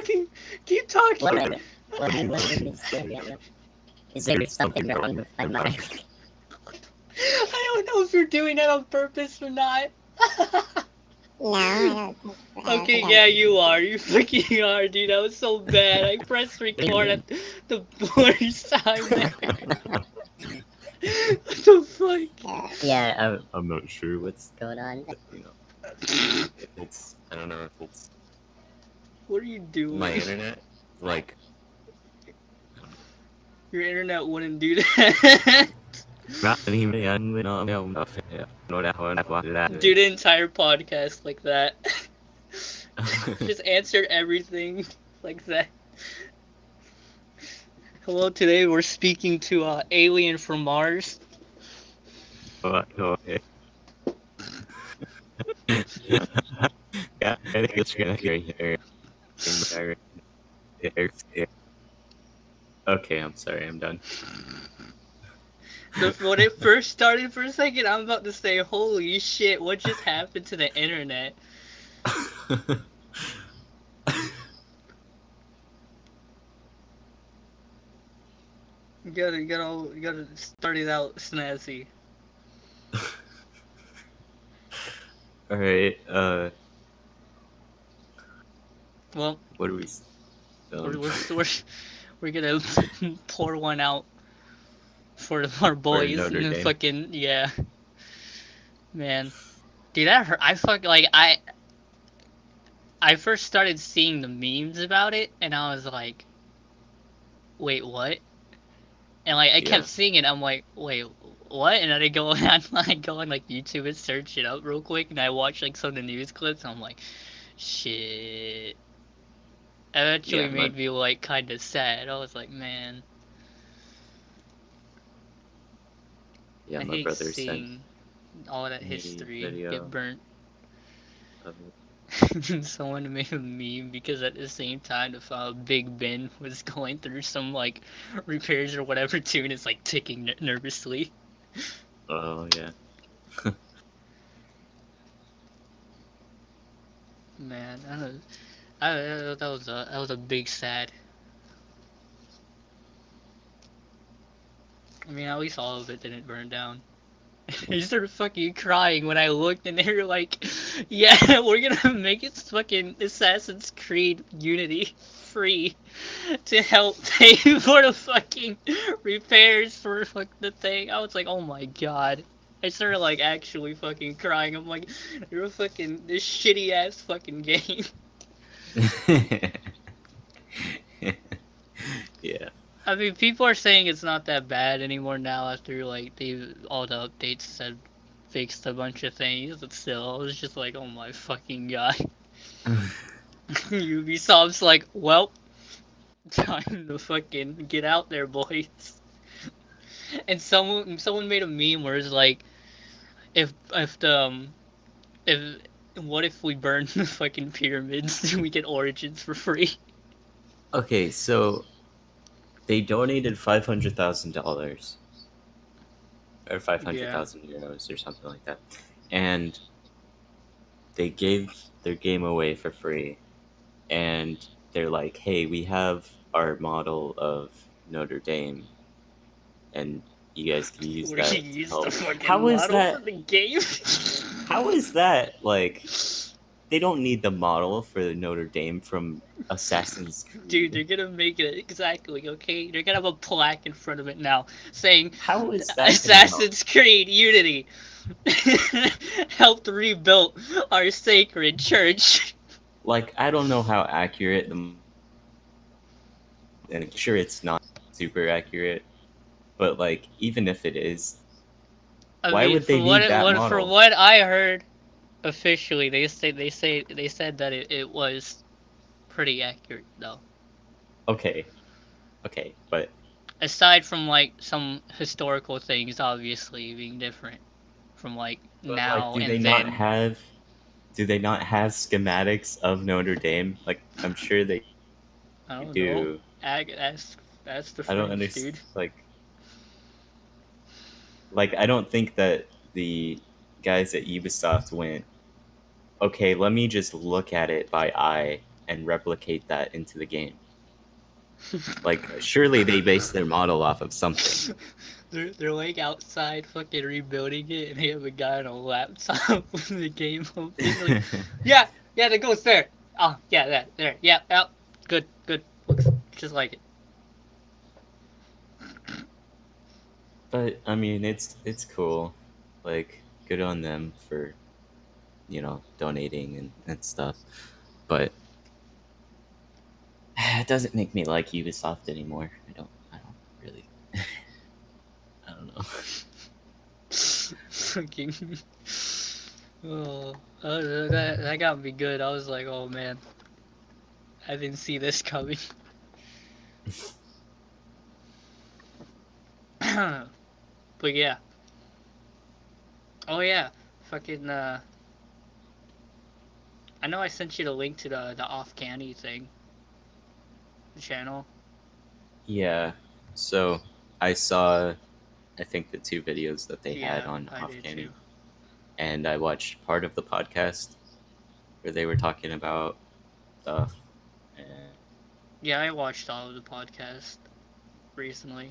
fucking keep talking. Is there something wrong with my mind? I don't know if you're doing that on purpose or not. No, I don't. Okay, yeah, you are. You fucking are, dude. That was so bad. I pressed record at the worst time. What the fuck? Yeah, I'm not sure what's going on. But, you know, if it's, I don't know if it's What are you doing? my internet. Like, Your internet wouldn't do that. Do the entire podcast like that. Just answer everything like that. Hello, today we're speaking to Alien from Mars. Okay. Okay, I'm sorry, I'm done. When it first started for a second, I'm about to say, holy shit, what just happened to the internet? You gotta start it out snazzy. Alright, Well, what are we... we're gonna pour one out for our boys Notre and then Dame. fucking, yeah. Man. Dude, that hurt. I first started seeing the memes about it, and I was like, wait, what? And like, I kept seeing it, I'm like, wait, what? And then I go on, like YouTube and search it up real quick, and I watch like some of the news clips, and I'm like, shit. That actually made me like kind of sad. I was like, man. Yeah, I my hate brother seeing all that history get burnt. Someone made a meme because at the same time, if Big Ben was going through some like repairs or whatever too, and it's like ticking nervously. Oh yeah. Man, that was a big sad. I mean, at least all of it didn't burn down. I started fucking crying when I looked, and they were like, "Yeah, we're gonna make it fucking Assassin's Creed Unity free to help pay for the fucking repairs for the thing." I was like, "Oh my god!" I started like actually fucking crying. I'm like, "You're fucking this shitty ass fucking game." Yeah. I mean, people are saying it's not that bad anymore now after like all the updates said fixed a bunch of things, but still, I was just like, oh my fucking god. Ubisoft's like, well, time to fucking get out there, boys. And someone made a meme where it's like, if what if we burn the fucking pyramids and we get Origins for free? Okay, so they donated $500,000 or 500,000 euros or something like that, and they gave their game away for free, and they're like, "Hey, we have our model of Notre Dame, and you guys can use that to help." How is that? For the game? How is that like? They don't need the model for the Notre Dame from Assassin's Creed. Dude, they're gonna make it exactly, okay? They're gonna have a plaque in front of it now saying, "How is that Assassin's Creed Unity helped rebuild our sacred church." Like, I don't know how accurate and I'm sure it's not super accurate, but like, even if it is, why would they need that model? From what I heard, officially, they said that it was pretty accurate though. Okay, but aside from like some historical things, obviously being different from like now like, and then. Do they not have schematics of Notre Dame? Like, I'm sure they do. That's the French, I don't understand. Dude. Like, I don't think that the guys at Ubisoft went, okay, let me just look at it by eye and replicate that into the game. Like, surely they base their model off of something. They're like outside fucking rebuilding it, and they have a guy on a laptop with the game open. Like, yeah, that goes there. Oh, yeah, that there. Yeah, oh, good. Looks just like it. But I mean, it's cool. Like, good on them for, donating and stuff. But it doesn't make me like Ubisoft anymore. I don't really. I don't know. Fucking. Oh, that got me good. I was like, oh man, I didn't see this coming. But yeah. Oh yeah, fucking. I know I sent you the link to the off candy thing. The channel. Yeah. So I saw, I think the 2 videos that they had Yeah, on I Off did Candy, too. and I watched part of the podcast where they were talking about stuff. And Yeah, I watched all of the podcast recently.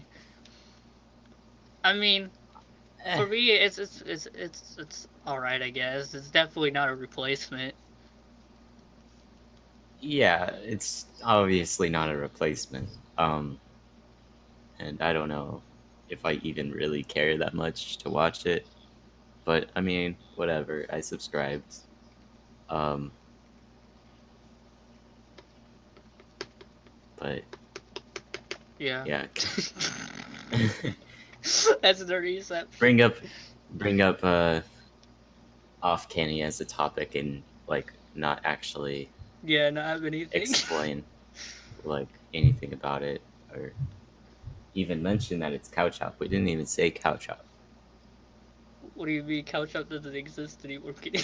I mean, for me, it's all right. I guess it's definitely not a replacement. yeah, it's obviously not a replacement. And I don't know if I even really care that much to watch it. But I mean, whatever. I subscribed. Um, but Yeah. yeah, That's the reason. bring up off canny as a topic and like not actually Yeah, not have anything. explain like anything about it or even mention that it's couch hop. We didn't even say couch hop. What do you mean? Couch up doesn't exist anymore. Kidding.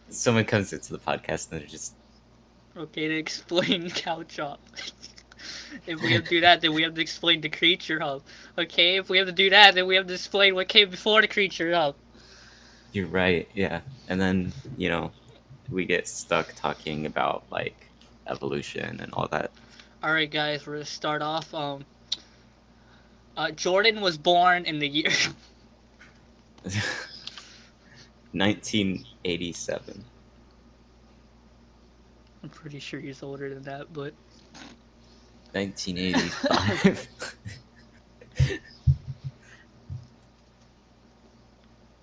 Someone comes into the podcast and they're just Okay, to explain couch up. If we have to do that, then we have to explain the creature hub. Okay, if we have to do that, then we have to explain what came before the creature hub. you're right, yeah. And then, we get stuck talking about like evolution and all that. Alright guys, we're gonna start off. Jordan was born in the year 1987. I'm pretty sure he's older than that, but 1985.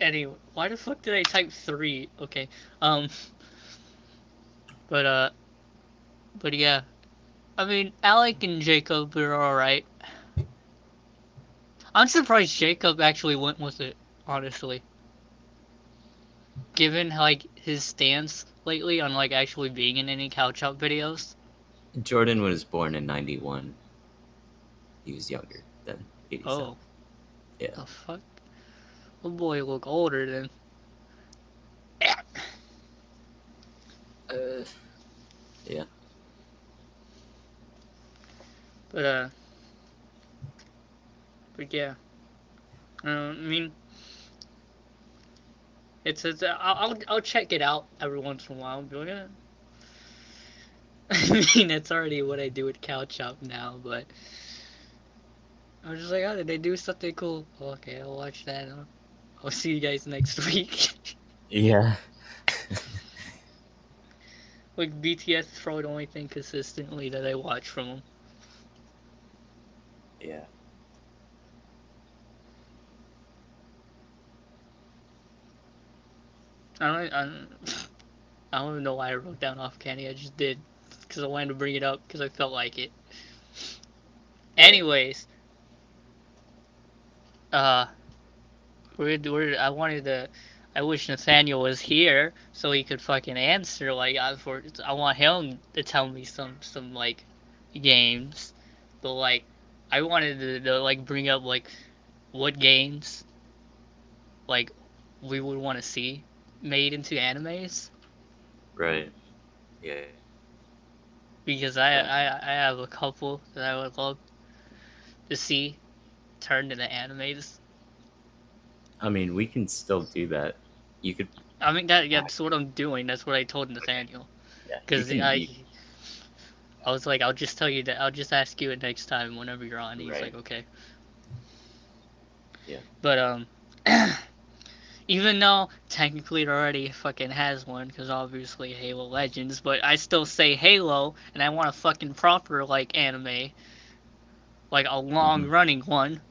anyway, why the fuck did I type 3? Okay. But yeah. I mean, Alec and Jacob are alright. I'm surprised Jacob actually went with it, honestly. Given like his stance lately on like actually being in any couch up videos. Jordan was born in 91. He was younger than 87. Oh, Yeah. the fuck? Oh boy, look older than. Yeah. But yeah. I mean, I'll check it out every once in a while and be like, eh. I mean, that's already what I do with couch up now, but I was just like, oh, did they do something cool? Okay, I'll watch that. I'll see you guys next week. Yeah. Like BTS is probably the only thing consistently that I watch from them. Yeah. I don't even know why I wrote down off candy. I just did because I wanted to bring it up because I felt like it. Anyways, uh, I wanted to. I wish Nathaniel was here so he could fucking answer. Like I want him to tell me some like games, but like I wanted to like bring up like what games like we would want to see made into animes Right. Yeah. because Yeah. I have a couple that I would love to see turned into animes. I mean, we can still do that. You could I mean that's what I'm doing. That's what I told Nathaniel. Yeah, Because I was like, I'll just tell you that. I'll just ask you it next time whenever you're on. He's right. like, okay. Yeah. But even though technically it already fucking has one, because obviously Halo Legends, but I still say Halo, and I want a fucking proper like anime, like a long Hmm. running one.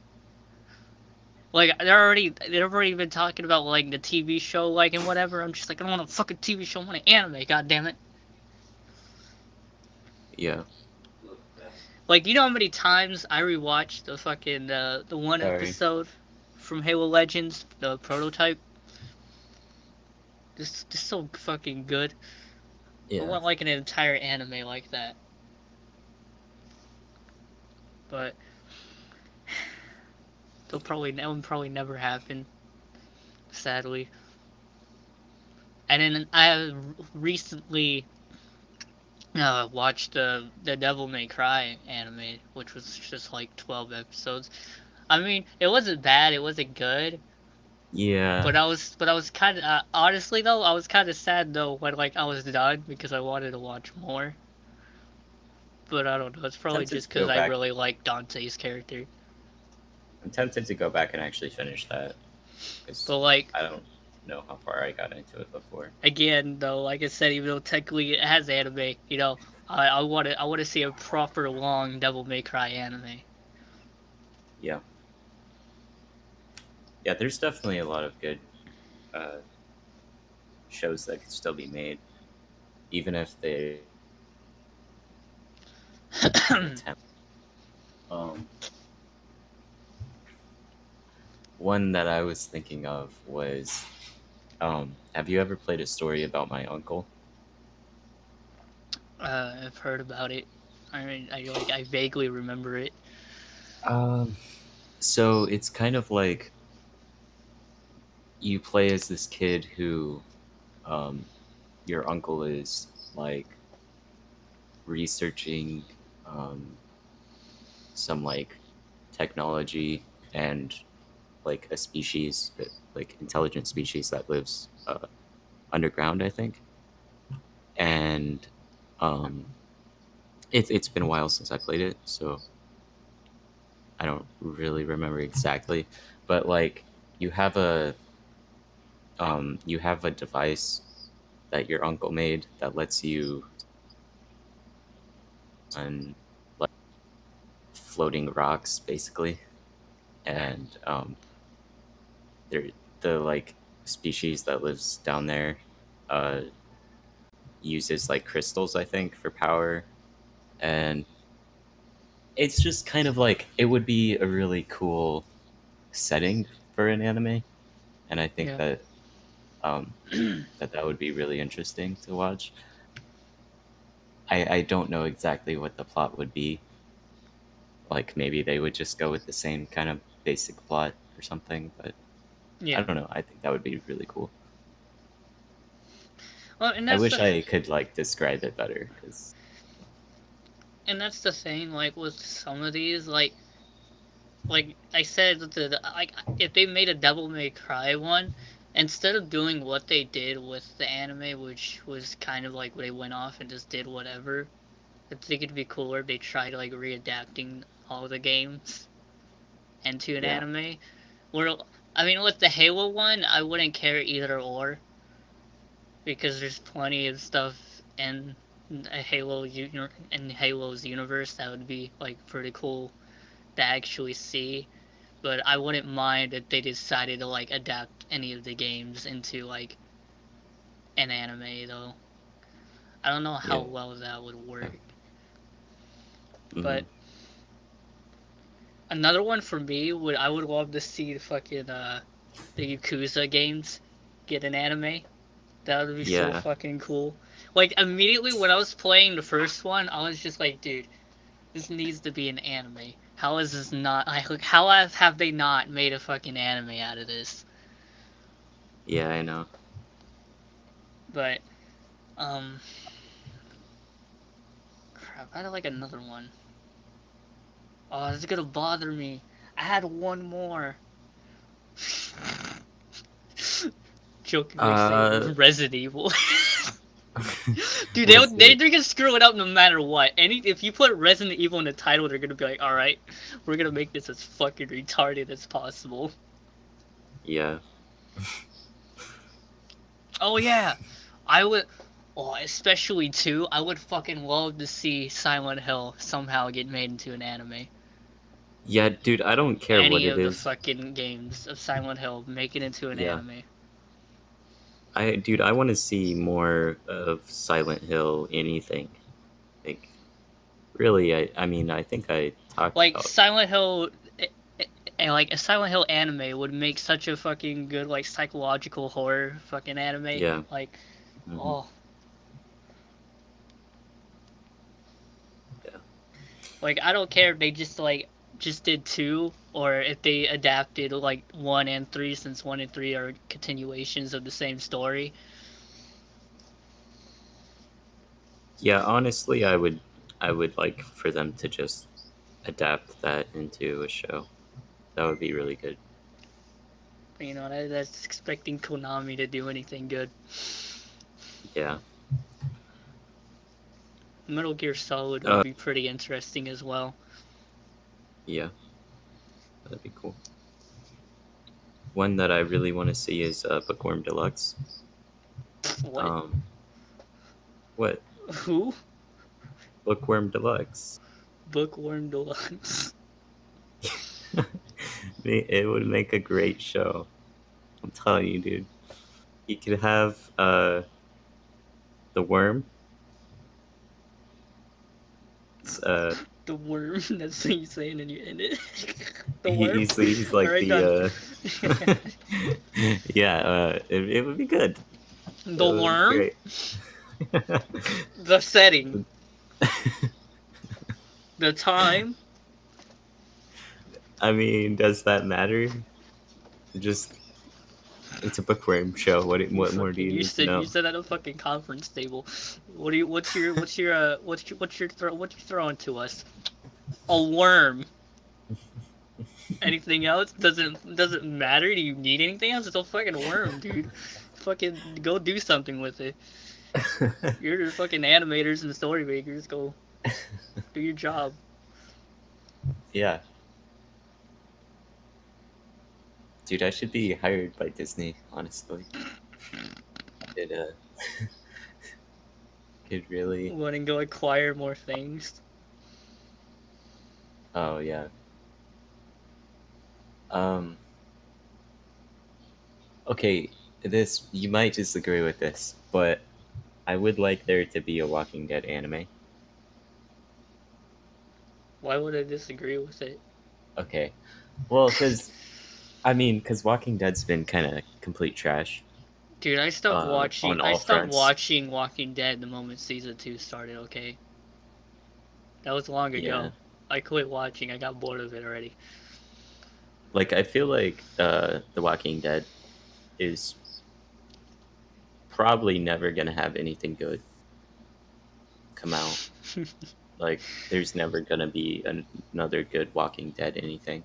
Like they've already been talking about like the TV show, like and whatever. I'm just like, I don't want a fucking TV show, I want an anime. God damn it! Yeah. Like, you know how many times I rewatched the fucking the one Sorry. episode from Halo Legends, the prototype. Just so fucking good. I Yeah. want like an entire anime like that. But that will probably never happen, sadly. And then I recently watched the Devil May Cry anime, which was just like 12 episodes. I mean, it wasn't bad, it wasn't good, Yeah. but I was kind of honestly though, I was kind of sad though when like I was done because I wanted to watch more. But I don't know, it's probably Tempted just to because go I back. really like Dante's character. I'm tempted to go back and actually finish that because But like I don't know how far I got into it before. again though, like I said, even though technically it has anime, I want to see a proper long Devil May Cry anime. Yeah. Yeah. There's definitely a lot of good uh, shows that could still be made, even if they attempt. Um, One that I was thinking of was, have you ever played a story about my uncle? I've heard about it. I mean, I vaguely remember it. Um, so it's kind of like you play as this kid who, um, your uncle is like researching, um, some like technology and like a species, like intelligent species that lives underground, I think. And um, it's been a while since I played it, so I don't really remember exactly. But like you have a you have a device that your uncle made that lets you on like floating rocks basically, and there the like species that lives down there uh uses like crystals, I think, for power. And it's just kind of like it would be a really cool setting for an anime, and I think Yeah. that that would be really interesting to watch. I don't know exactly what the plot would be. Like maybe they would just go with the same kind of basic plot or something, but I Yeah. don't know. I think that would be really cool. Well, I wish I could like describe it better because and that's the thing. Like with some of these, like I said, like if they made a Devil May Cry one, instead of doing what they did with the anime, which was kind of like they went off and just did whatever, I think it'd be cooler if they tried like readapting all the games into an yeah, anime. Where I mean, with the Halo one, I wouldn't care either or because there's plenty of stuff in in Halo's universe that would be like pretty cool to actually see. But I wouldn't mind if they decided to like adapt any of the games into like an anime though. I don't know how yeah, well that would work. hmm But another one for me would I would love to see the fucking the Yakuza games get an anime. That would be so yeah, fucking cool. Like immediately when I was playing the first one, I was just like, dude, this needs to be an anime. How is this not? How have they not made a fucking anime out of this? yeah. I know. But um, crap, I had like another one. Oh, this is gonna bother me. I had one more. jokingly say Resident Evil. Dude, Let's see. they're gonna screw it up no matter what. If you put Resident Evil in the title, they're gonna be like, all right, we're gonna make this as fucking retarded as possible. Yeah. Oh yeah, I would. Oh, especially too, I would fucking love to see Silent Hill somehow get made into an anime. Yeah, dude, I don't care what Any it of the is. fucking games of Silent Hill, make it into an Yeah. anime. I want to see more of Silent Hill anything. Like, really, I mean, I think I talked Like about. Silent Hill, and like a Silent Hill anime would make such a fucking good like psychological horror fucking anime. Yeah. Like, Mhm. oh. Yeah. Like I don't care if they just did 2 or if they adapted like 1 and 3 since 1 and 3 are continuations of the same story. Yeah, honestly, I would like for them to just adapt that into a show. That would be really good. You know, that's expecting Konami to do anything good. Yeah. Metal Gear Solid would be pretty interesting as well. Yeah. That'd be cool. One that I really want to see is Bookworm Deluxe. What? What? Who? Bookworm Deluxe. Bookworm Deluxe. It would make a great show. I'm telling you, dude. You could have the worm. The worm. That's what you saying and you end it. The worm. He's like Alright, done. yeah. It would be good. The worm. Great. The setting. The time. I mean, does that matter? Just it's a bookworm show. What more do you need to know? You said at a fucking conference table. What's you throwing to us? A worm. Anything else doesn't matter. Do you need anything else? It's a fucking worm, dude. Fucking go do something with it. You're the fucking animators and the story makers. Go do your job. Yeah. Dude, I should be hired by Disney, honestly. Could really. Want to go acquire more things. Oh yeah. Okay, this you might disagree with this, but I would like there to be a Walking Dead anime. Why would I disagree with it? Okay, well, because Walking Dead's been kind of complete trash. Dude, I stopped watching. On all I stopped fronts. watching Walking Dead the moment season 2 started. Okay, that was long ago. Yeah. I quit watching. I got bored of it already. Like, I feel like The Walking Dead is probably never gonna have anything good come out. Like, there's never gonna be another good Walking Dead anything.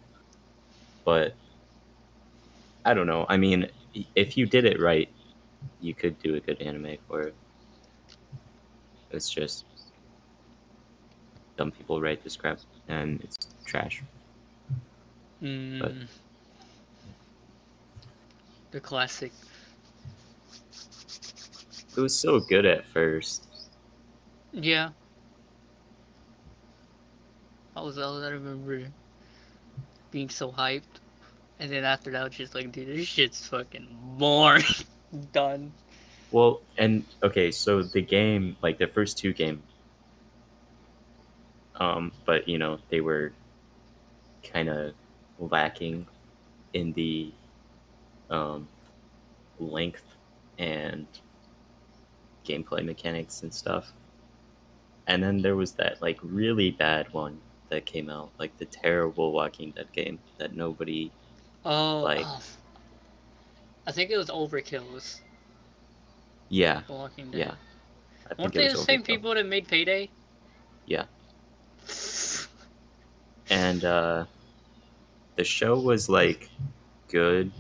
But I don't know. I mean, if you did it right, you could do a good anime for it. It's just dumb people write this crap, and it's trash. But the classic. it was so good at first. Yeah. I remember being so hyped, and then after that, I was just like, dude, this shit's fucking boring. Done. Well, and okay, so the game, like the first 2 games, but you know, they were kind of lacking in the length and gameplay mechanics and stuff. And then there was that like really bad one that came out, like the terrible Walking Dead game that nobody liked. I think it was Overkill's. Yeah. Walking Dead. Yeah. I think Weren't it they was the same Overkill. people that made Payday? Yeah. And the show was like good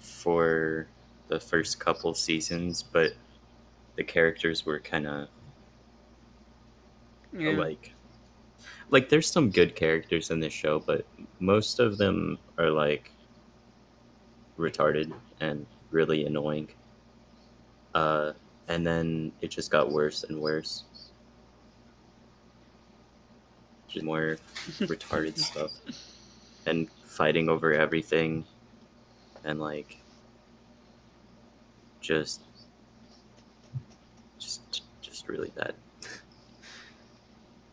for the first couple seasons, but the characters were kind of Yeah. like there's some good characters in this show, but most of them are like retarded and really annoying. And then it just got worse and worse. Just more retarded stuff and fighting over everything and like just really bad.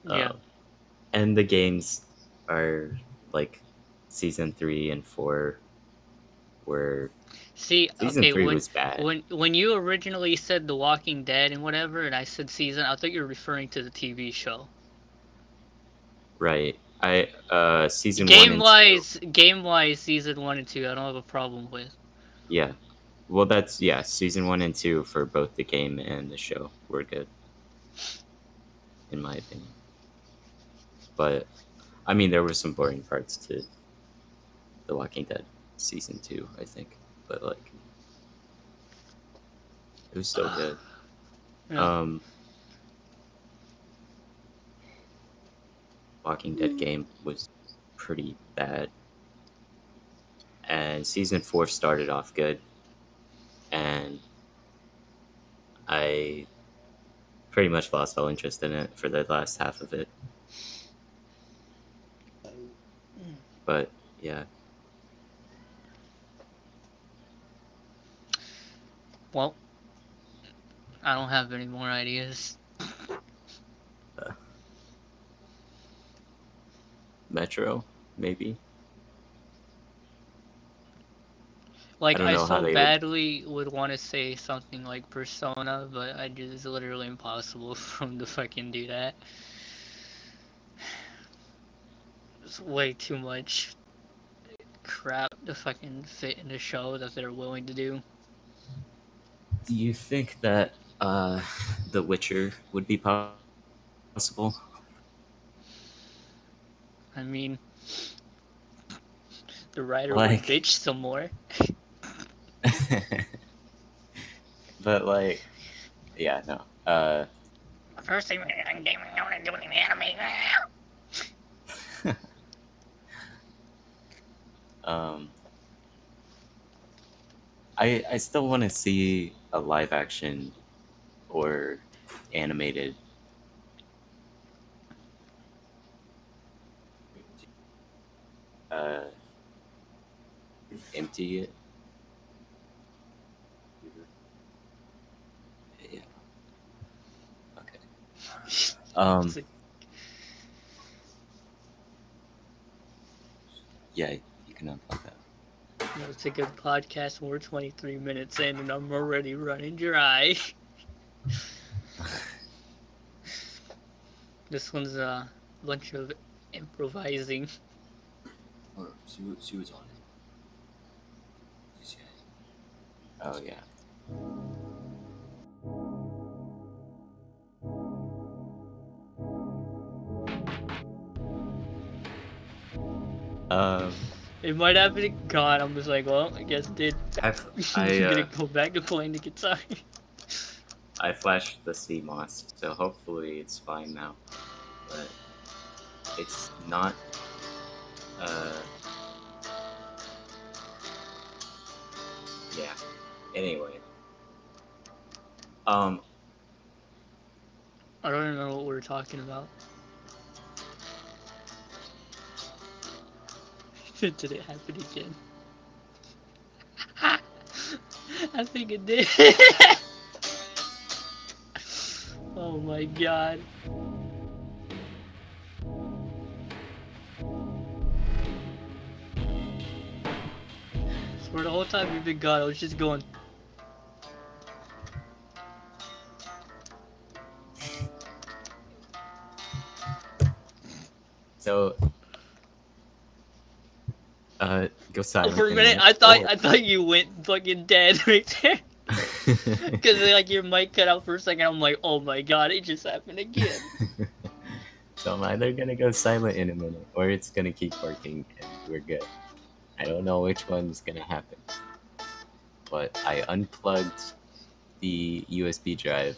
Yeah. And the games are like season 3 and 4 were See, season okay, 3 was bad. when you originally said The Walking Dead and whatever, and I said season, I thought you were referring to the TV show. Right. Season 1 and 2. Game wise, season 1 and 2, I don't have a problem with. Yeah. Well, that's season 1 and 2 for both the game and the show were good, in my opinion. But I mean, there were some boring parts to The Walking Dead season 2, I think, but like it was still good. Yeah. Walking Dead game was pretty bad, and season 4 started off good, and I pretty much lost all interest in it for the last half of it. But yeah. Well, I don't have any more ideas. Metro, maybe. Like, I don't I know how so they badly would want to say something like Persona, but it's literally impossible for them to fucking do that. It's way too much crap to fucking fit in the show that they're willing to do. Do you think that The Witcher would be possible? I mean, the writer would Like, bitch some more. but like, yeah, no. First thing I'm doing anime now. I still want to see a live action or animated. Empty it. Yeah. Okay. Yeah, you can unplug that. It's a good podcast. We're 23 minutes in, and I'm already running dry. This one's a bunch of improvising. She was on it. Oh yeah. It might have been gone. I'm just like, well, I guess it did. I'm gonna go back to playing the guitar. I flashed the CMOS, so hopefully it's fine now. But it's not. Yeah. Anyway. I don't even know what we were talking about. Did it happen again? I think it did. Oh my god. For the whole time we've been gone, I was just going. So, go silent. For a minute, I thought you went fucking dead right there. Cause like your mic cut out for a second. I'm like, oh my god, it just happened again. So I'm either gonna go silent in a minute, or it's gonna keep working and we're good. I don't know which one's gonna happen. but I unplugged the USB drive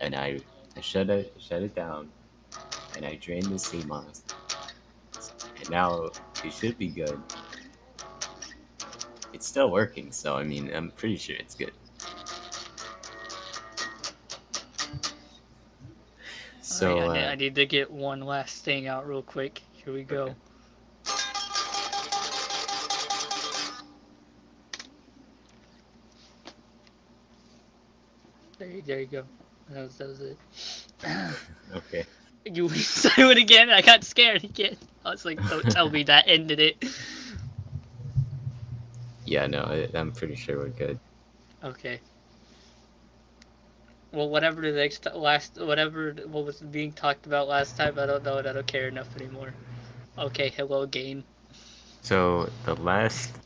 and I shut it down, and I drained the CMOS, and now it should be good. It's still working, so I mean, I'm pretty sure it's good. So Alright, I need to get one last thing out real quick. Here we go. Okay. There you go. That was it. Okay. You went silent again? I got scared again. I was like, don't tell me that ended it. Yeah, no, I'm pretty sure we're good. Okay. Well, whatever the what was being talked about last time, I don't know, and I don't care enough anymore. Okay, hello, game. So the last,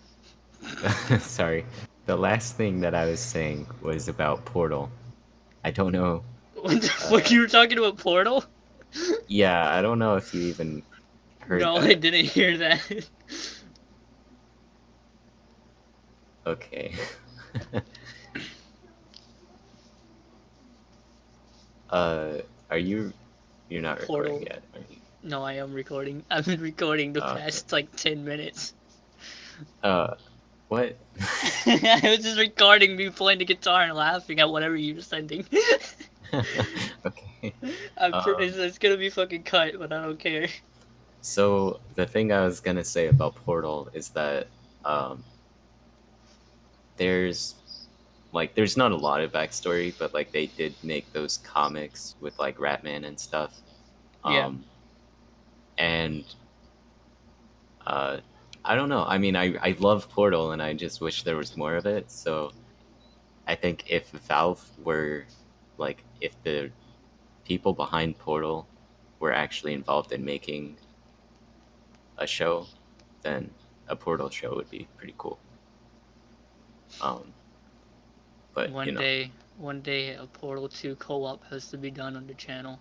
sorry, the last thing that I was saying was about Portal. I don't know. What the fuck, you were talking about Portal? Yeah, I don't know if you even heard No, that. I didn't hear that. Okay. Are you? You're not Portal. recording yet, are you? No, I am recording. I've been recording the Oh, past like 10 minutes. What? I was just recording me playing the guitar and laughing at whatever you were sending. Okay. It's gonna be fucking cut, but I don't care. So the thing I was gonna say about Portal is that there's there's not a lot of backstory, but like they did make those comics with like Ratman and stuff. Yeah. And I don't know. I mean, I love Portal, and I just wish there was more of it. So I think if Valve were if the people behind Portal were actually involved in making a show, then a Portal show would be pretty cool. But One day, a Portal 2 co-op has to be done on the channel.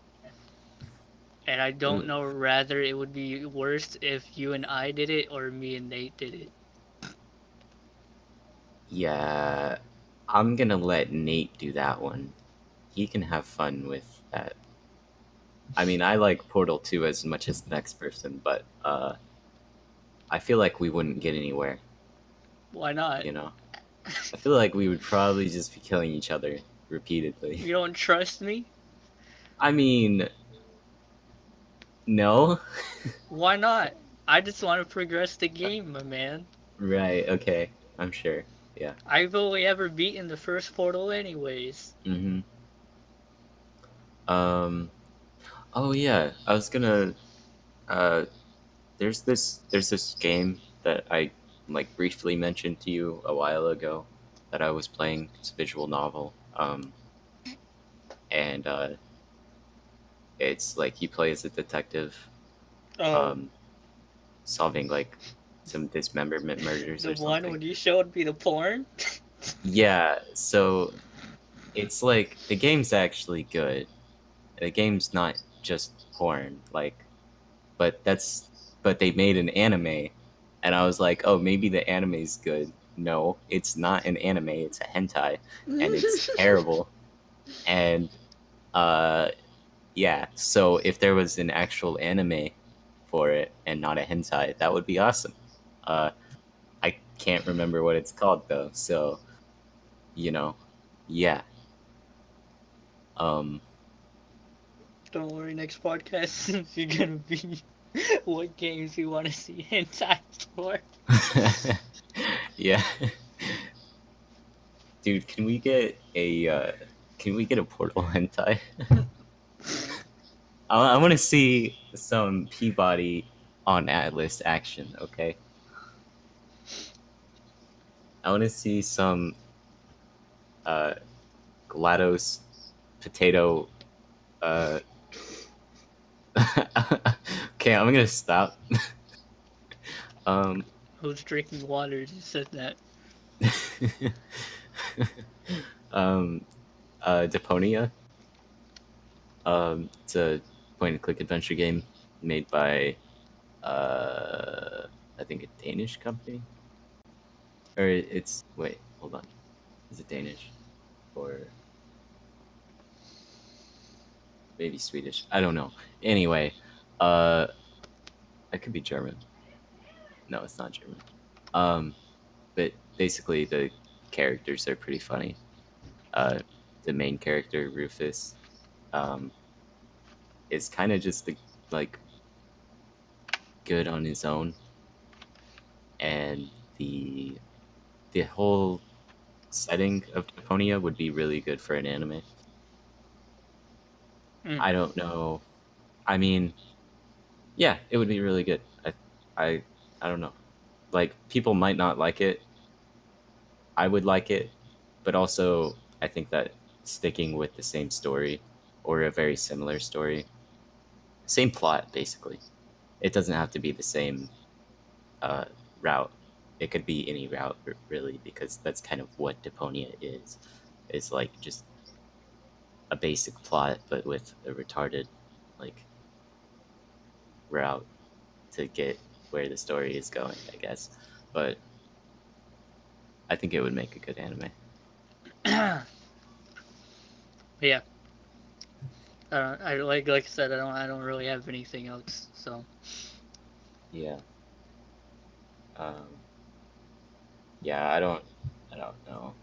And I don't know whether it would be worse if you and I did it or me and Nate did it. Yeah, I'm gonna let Nate do that one. He can have fun with that. I mean, I like Portal 2 as much as the next person, but I feel like we wouldn't get anywhere. Why not? You know? I feel like we would probably just be killing each other repeatedly. You don't trust me? I mean, no. Why not? I just want to progress the game, my man. Right, okay. I'm sure. Yeah. I've only ever beaten the first Portal anyways. Mm-hmm. Oh yeah, I was gonna there's this game that I briefly mentioned to you a while ago that I was playing. It's a visual novel. And it's like you play as a detective solving some dismemberment murders The or one something. when you showed me the porn? Yeah, so it's like the game's actually good. The game's not just porn, but they made an anime, and I was like, oh, maybe the anime's good. No, it's not an anime, it's a hentai, and it's terrible. And yeah, so if there was an actual anime for it and not a hentai, that would be awesome. I can't remember what it's called though, so yeah. Don't worry, next podcast you're gonna be what games you want to see hentai for. Yeah. Dude, can we get a Portal hentai? I want to see some Peabody on Atlas action, okay? I want to see some GLaDOS potato okay, I'm gonna stop. Who's drinking water? You said that. Deponia. It's a point-and-click adventure game made by I think a Danish company, or it's wait, hold on. Is it Danish or maybe Swedish? I don't know. Anyway, uh, it could be German. No, it's not German. Um, but basically the characters are pretty funny. The main character Rufus, um, is kind of just like good on his own, and the whole setting of Deponia would be really good for an anime. Mm. I don't know. I mean, yeah, it would be really good. I, I don't know. Like people might not like it. I would like it, but also I think that sticking with the same story or a very similar story, same plot basically. It doesn't have to be the same uh, route. It could be any route really, because that's kind of what Deponia is. It's like just a basic plot, but with a retarded like route to get where the story is going, I guess. But I think it would make a good anime. Yeah. I like I said, I don't really have anything else. So Yeah. Um, yeah, I don't know.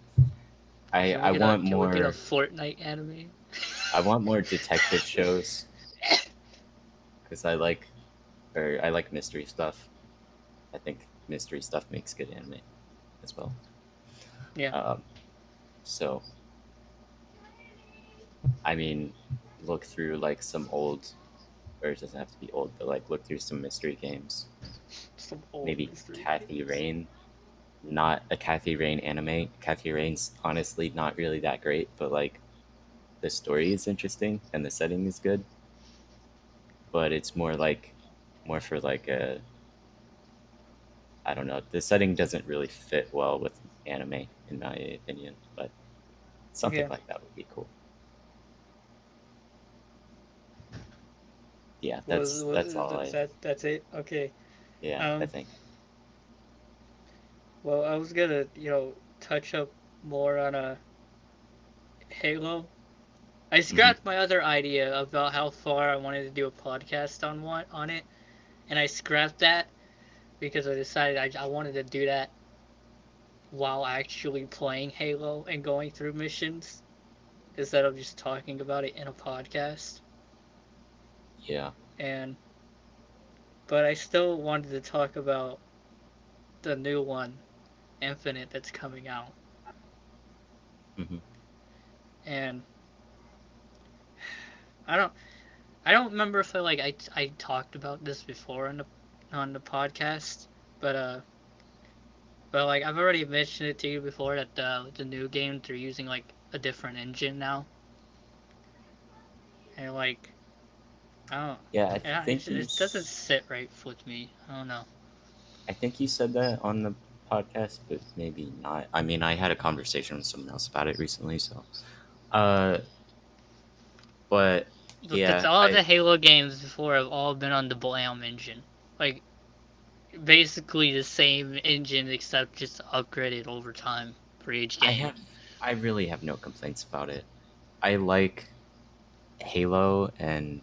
I want can we get a more. Fortnite anime? I want more detective shows because I like mystery stuff. I think mystery stuff makes good anime as well. Yeah. Um, so I mean, look through like some old, or it doesn't have to be old, but like look through some mystery games. Some old Maybe mystery Kathy games. Rain. Not a Kathy Rain anime. Kathy Rain's honestly not really that great, but like the story is interesting and the setting is good. But it's more for like a, I don't know. The setting doesn't really fit well with anime in my opinion, but something Yeah. like that would be cool. Yeah, that's all I. That's it? Okay. Yeah, I Um. think. Well, I was gonna touch up more on Halo. I Hmm. scrapped my other idea about how far I wanted to do a podcast on it, and I scrapped that because I decided I wanted to do that while actually playing Halo and going through missions instead of just talking about it in a podcast. Yeah. And but I still wanted to talk about the new one, Infinite, that's coming out. Hmm. And I don't I don't remember if I talked about this before on the podcast, but like I've already mentioned it to you before that the new game they're using like a different engine now, and like I don't, Yeah, yeah, it doesn't sit right with me. I don't know. I think you said that on the podcast, but maybe not. I mean, I had a conversation with someone else about it recently, so. Uh, but yeah, All I the Halo games before have all been on the Blam engine, like basically the same engine except just upgraded over time for each I game. have I really have no complaints about it. I like Halo, and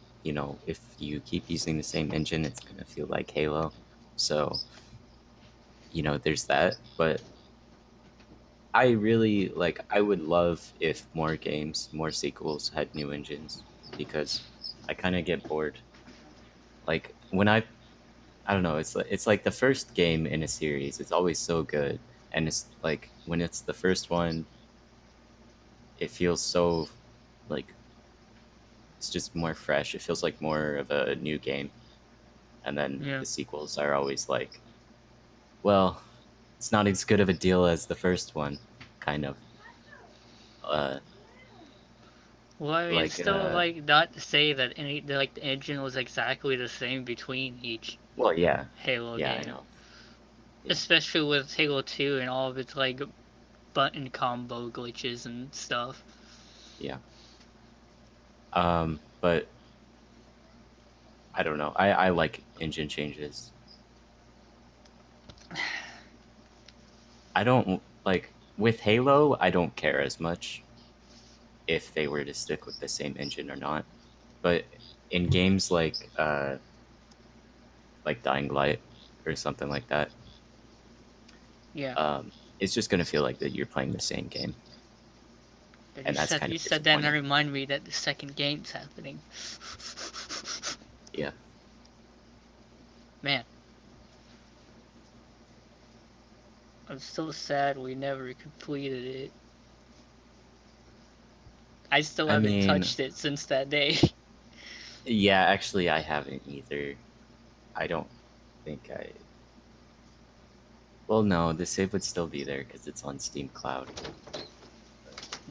if you keep using the same engine, it's gonna feel like Halo. So there's that. But I really like. I would love if more games, more sequels had new engines, because I kind of get bored. Like when I don't know. It's like the first game in a series. It's always so good, and it's like when it's the first one, it feels so like it's just more fresh. It feels like more of a new game. And then Yeah. the sequels are always like, well, it's not as good of a deal as the first one, kind of. Uh, Well, I mean, it's like still like not to say that the engine was exactly the same between each well, yeah, Halo yeah, I game, know, yeah, especially with Halo 2 and all of its like button combo glitches and stuff. yeah. But I don't know. I like engine changes. I don't like with Halo. I don't care as much if they were to stick with the same engine or not. But in games like Dying Light or something like that, Yeah. it's just gonna feel like that you're playing the same game, But and that's kind you of said that and it disappointing. reminded me that the second game's happening. Yeah. Man, I'm so sad we never completed it. I still I haven't mean, touched it since that day. yeah, actually, I haven't either. I don't think I. Well, no, the save would still be there because it's on Steam Cloud.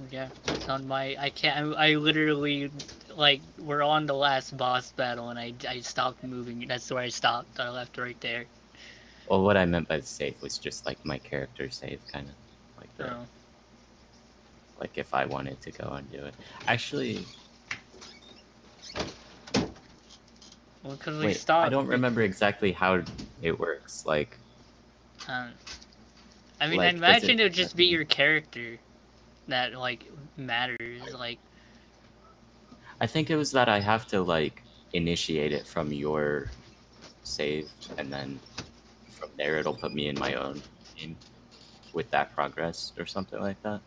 Yeah, it's on my. I can't. I literally like we're on the last boss battle and I stopped moving. That's where I stopped. I left right there. Well, what I meant by the save was just like my character save, kind of like the Oh, like if I wanted to go and do it. Actually, well, because we wait, I stopped. don't remember exactly how it works. Um, I mean, I Like does imagine it it would just let be me? your character that like matters. Like, I think it was that I have to like initiate it from your save, and then from there it'll put me in my own game with that progress or something like that.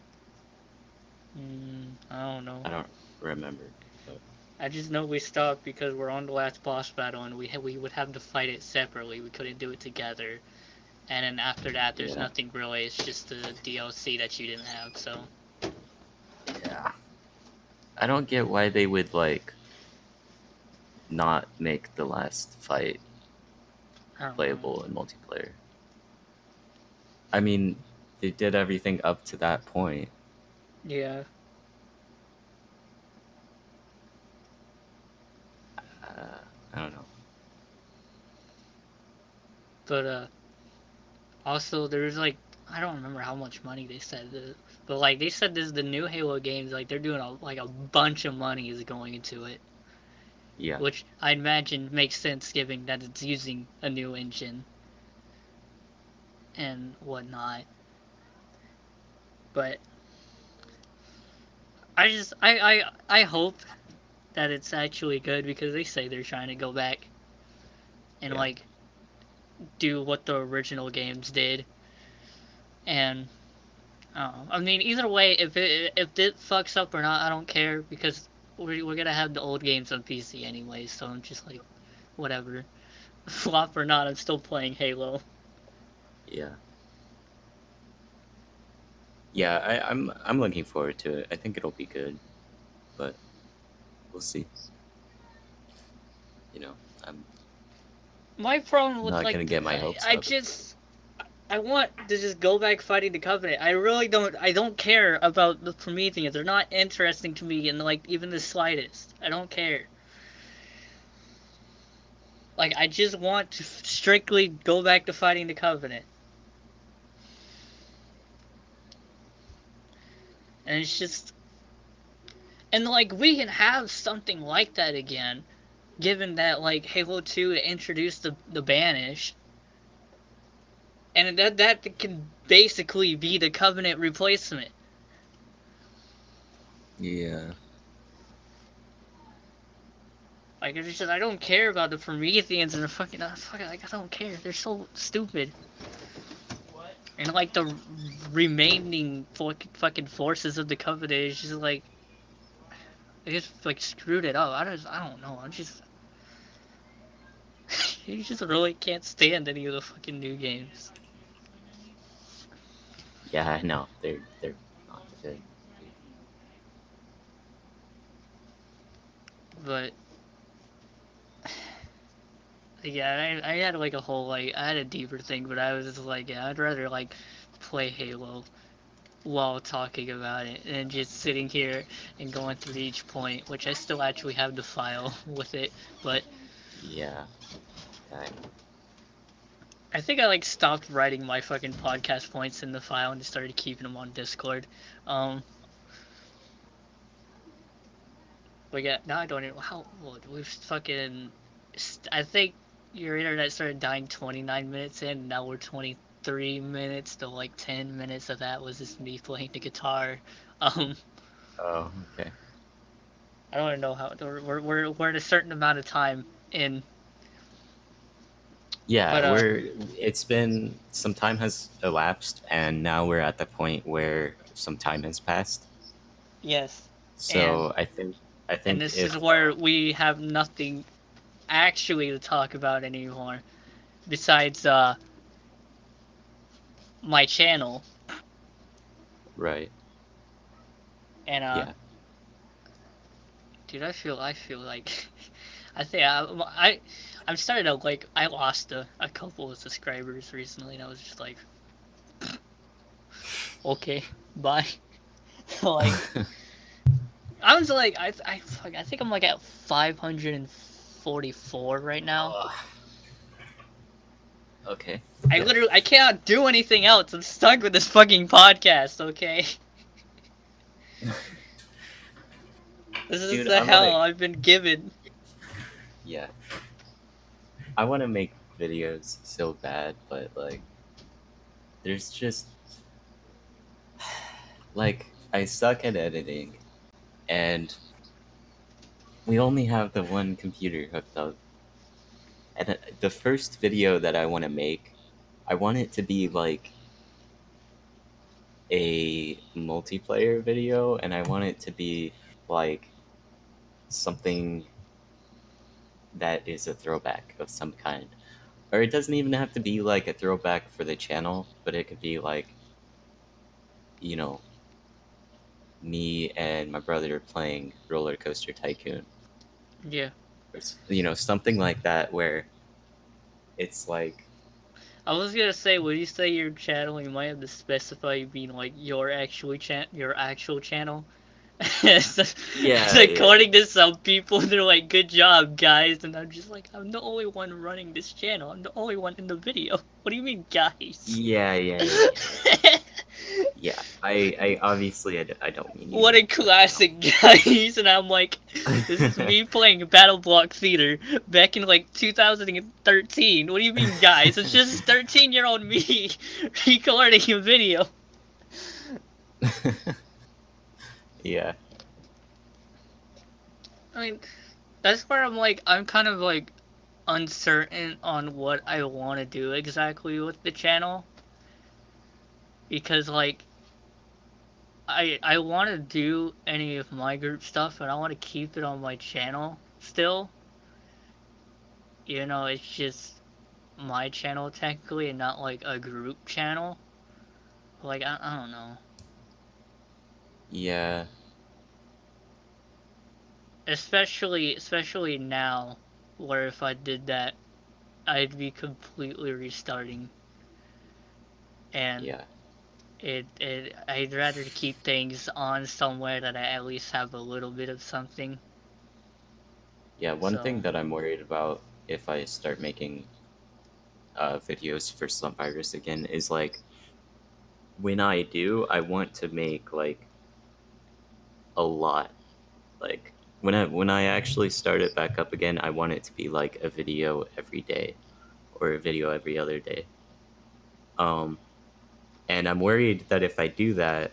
I don't know. I don't remember, but I just know we stopped because we're on the last boss battle and we would have to fight it separately. We couldn't do it together. And then after that, there's yeah, nothing really. It's just the DLC that you didn't have. So yeah. I don't get why they would like not make the last fight I don't know. playable in multiplayer. I mean, they did everything up to that point. Yeah, I don't know. but also there's like I don't remember how much money they said, but like they said this the new Halo games like they're doing a bunch of money is going into it, Yeah, which I imagine makes sense given that it's using a new engine and whatnot. But I hope that it's actually good because they say they're trying to go back and yeah, like do what the original games did. And I mean, either way, if it fucks up or not, I don't care because we're gonna have the old games on PC anyway. So I'm just like, whatever, flop or not, I'm still playing Halo. yeah, yeah. I'm looking forward to it. I think it'll be good, but we'll see. You know, I'm My problem with not like gonna get my hopes I up. just I want to just go back fighting the Covenant. I really don't. I don't care about the Prometheans. They're not interesting to me in like even the slightest. I don't care. Like I just want to strictly go back to fighting the Covenant. And it's just and like we can have something like that again, given that like Halo 2 introduced the Banish, and that can basically be the Covenant replacement. Yeah, Like it's just I don't care about the Prometheans and the fucking like I don't care. They're so stupid. And like the remaining fucking forces of the Covenant is just like they just like screwed it up. I don't know. I'm just you just really can't stand any of the fucking new games. yeah. I know they're not good. But yeah, I had like a whole like I had a deeper thing, but I was just like, yeah, I'd rather like play Halo while talking about it and just sitting here and going through each point, which I still actually have the file with it, but Yeah, yeah, I know. I think I like stopped writing my fucking podcast points in the file and just started keeping them on Discord. Um, but yeah, now I don't even how well, we've fucking I think your internet started dying 29 minutes in, and now we're 20 3 minutes to like 10 minutes of that was just me playing the guitar. Um, Oh, okay. I don't even know how we're at a certain amount of time in, Yeah, but it's been some time has elapsed, and now we're at the point where some time has passed. yes, and So I think this is if where we have nothing actually to talk about anymore besides my channel right, and yeah, dude, I feel like I think I'm starting to like I lost a couple of subscribers recently and I was just like okay bye like I was like I think I'm like at 544 right now. Ugh. Okay. I cannot do anything else. I'm stuck with this fucking podcast. Okay, this is Dude, the I want to. hell I've been given. Yeah, I want to make videos so bad, but like, there's just like I suck at editing, and we only have the one computer hooked up. And the first video that I want to make, I want it to be like a multiplayer video, and I want it to be like something that is a throwback of some kind. Or it doesn't even have to be like a throwback for the channel, but it could be like, you know, me and my brother playing Roller Coaster Tycoon. Yeah, Or, something like that where it's like, I was gonna say when you say your channel, you might have to specify being like your actual channel. So, yeah, yeah, according to some people, they're like, "Good job, guys," and I'm just like, "I'm the only one running this channel. I'm the only one in the video. What do you mean, guys?" yeah, yeah, yeah, yeah. Yeah, I obviously I don't mean What you a personal. classic, guys! And I'm like, this is me playing Battle Block Theater back in like 2013. What do you mean, guys? It's just 13-year-old me recording a video. Yeah, I mean, that's where I'm kind of like uncertain on what I want to do exactly with the channel because like I want to do any of my group stuff and I want to keep it on my channel still. It's just my channel technically and not like a group channel. Like I don't know. yeah, Especially now where if I did that I'd be completely restarting and yeah, I'd rather keep things on somewhere that I at least have a little bit of something. yeah. One So thing that I'm worried about if I start making videos for Slump Virus again is like when I do, I want to make like a lot. Like when I actually start it back up again, I want it to be like a video every day or a video every other day. Um, and I'm worried that if I do that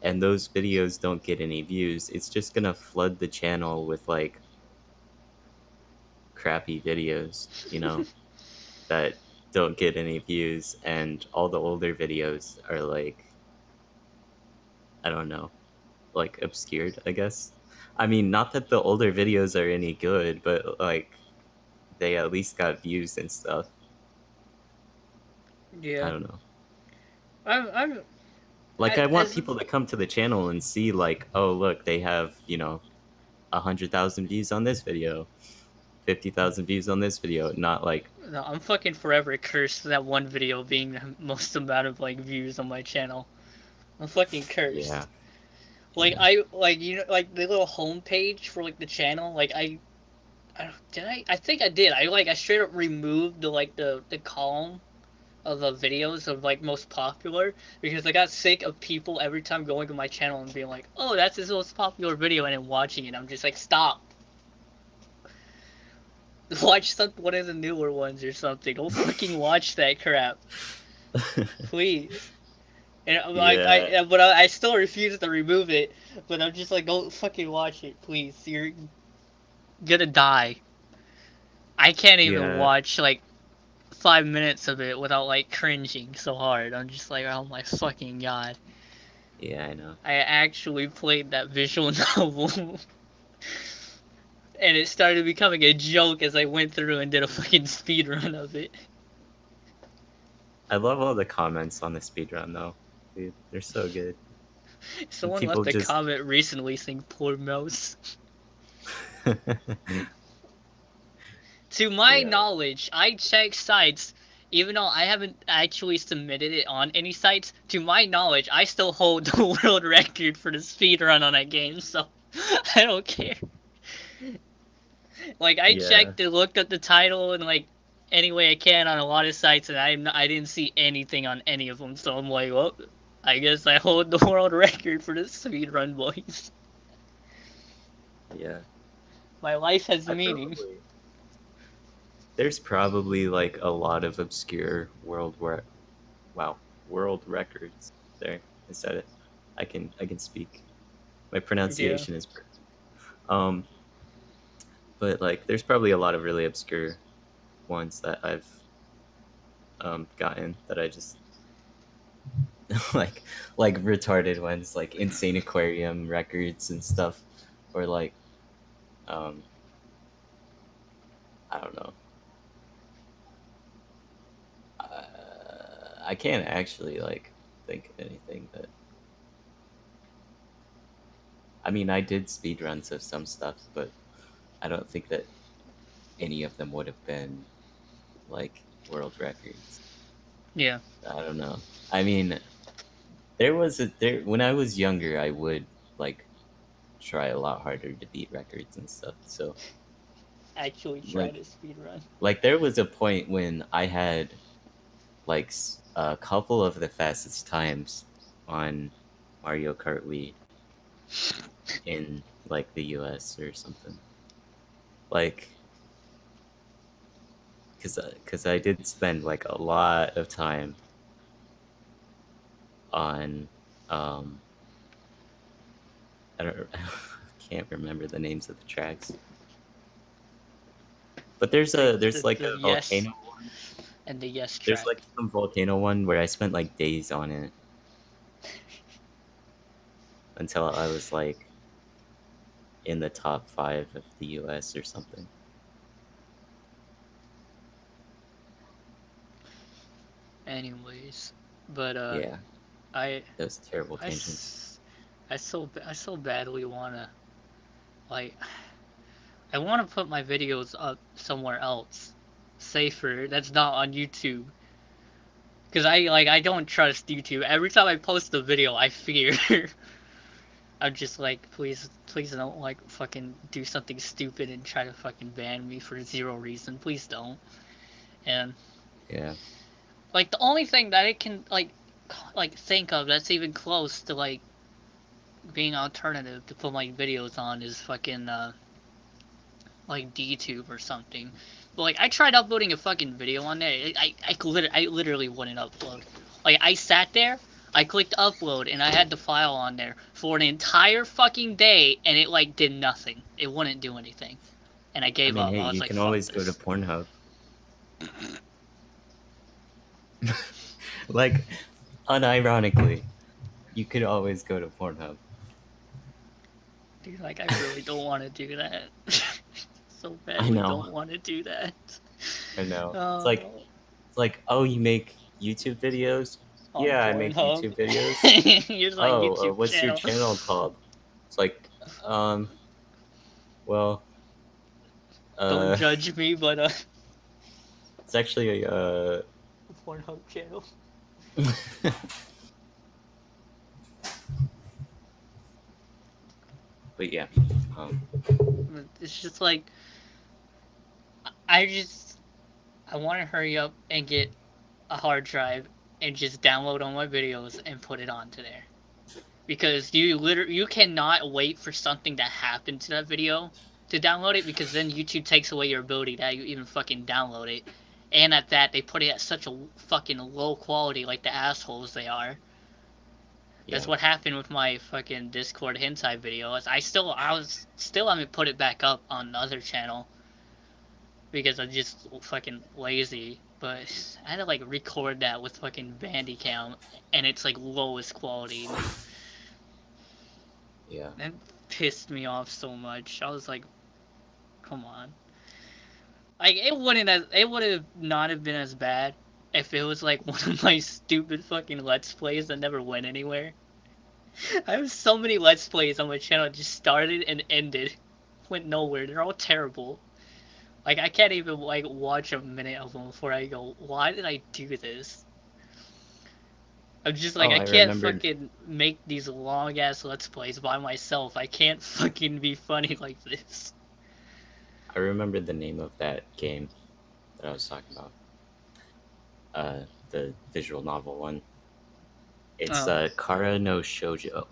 and those videos don't get any views, it's just gonna flood the channel with like crappy videos, that don't get any views, and all the older videos are like, I don't know, like obscured, I guess. I mean, not that the older videos are any good, but like they at least got views and stuff. I yeah, don't know. I'm Like I want as people to come to the channel and see like, oh look, they have, 100,000 views on this video, 50,000 views on this video, not like, no, I'm fucking forever cursed for that one video being the most amount of like views on my channel. I'm fucking yeah, cursed. Like yeah. I like like the little homepage for like the channel. Like I think I did. I straight up removed the column of the videos of like most popular because I got sick of people every time going to my channel and being like, "Oh, that's his most popular video," and then watching it. I'm just like, stop. Watch one of the newer ones or something. Don't fucking watch that crap. Please. And Yeah, I still refuse to remove it. But I'm just like, don't fucking watch it, please. You're gonna die. I can't even yeah, watch like 5 minutes of it without like cringing so hard. I'm just like, oh my fucking god. yeah. I know. I actually played that visual novel. And it started becoming a joke as I went through and did a fucking speed run of it. I love all the comments on the speedrun though, dude. They're so good. Someone People left a just. comment recently saying poor mouse. To my Yeah, knowledge, I checked sites, even though I haven't actually submitted it on any sites. To my knowledge, I still hold the world record for the speed run on that game, so I don't care. Like I yeah, checked and looked at the title and like any way I can on a lot of sites, and I didn't see anything on any of them. So I'm like, well, I guess I hold the world record for this speed run, boys. yeah. My life has I meaning. probably There's probably like a lot of obscure wow, world records there. I said it. I can speak. My Yeah. pronunciation is perfect. Um, but like, there's probably a lot of really obscure ones that I've gotten that I just like like retarded ones, like insane aquarium records and stuff, or like um, I don't know. I can't actually like think of anything that. I mean, I did speed runs of some stuff, but I don't think that any of them would have been like world records. Yeah. I don't know. I mean, there when I was younger, I would like try a lot harder to beat records and stuff. So Actually try like to speed run. there was a point when I had like a couple of the fastest times on Mario Kart Wii in like the US or something. Like cuz I did spend like a lot of time on I don't can't remember the names of the tracks. But Like there's like the a yes volcano one. and the yes There's track. like some volcano one where I spent like days on it until I was like in the top 5 of the US or something. Anyways, but Yeah, I that was a terrible I tangent. I so badly wanna like I wanna put my videos up somewhere else, safer. That's not on YouTube. Cause I don't trust YouTube. Every time I post a video, I fear. I'm just like, please don't like fucking do something stupid and try to fucking ban me for zero reason. Please don't. And Yeah. like the only thing that I can like think of that's even close to like being alternative to put my videos on is fucking like DTube or something. But like I tried uploading a fucking video on there. I literally wouldn't upload. Like I sat there, I clicked upload, and I had the file on there for an entire fucking day, and it like did nothing. It wouldn't do anything, and I I gave mean, up. hey, I was you like, can fuck always go to this. Pornhub. Like, unironically, you could always go to Pornhub. Dude, like I really don't want to do that. So I badly know. don't want to do that. I know. Oh, It's like, oh, you make YouTube videos? on Yeah, I make Pornhub. YouTube videos. Here's my Oh, YouTube what's your channel. channel called? It's like, um, well, Don't uh, judge me, but it's actually a, Pornhub channel. but yeah, um, It's just like I just I want to hurry up and get a hard drive and just download all my videos and put it onto there. Because you cannot wait for something to happen to that video to download it because then YouTube takes away your ability to even fucking download it. And at that, they put it at such a fucking low quality, like the assholes they are. That's Yeah. what happened with my fucking Discord hentai videos. I was still haven't put it back up on the other channel because I'm just fucking lazy. But I had to like record that with fucking Bandicam, and it's like lowest quality. Yeah. That pissed me off so much. I was like, come on. Like it would have not have been as bad if it was like one of my stupid fucking Let's Plays that never went anywhere. I have so many Let's Plays on my channel that just started and ended. Went nowhere. They're all terrible. Like, I can't even, like, watch a minute of them before I go, why did I do this? I'm just like, Oh, I I can't remembered. fucking make these long-ass Let's Plays by myself. I can't fucking be funny like this. I remembered the name of that game that I was talking about. The visual novel one. It's Oh. Kara no Shoujo.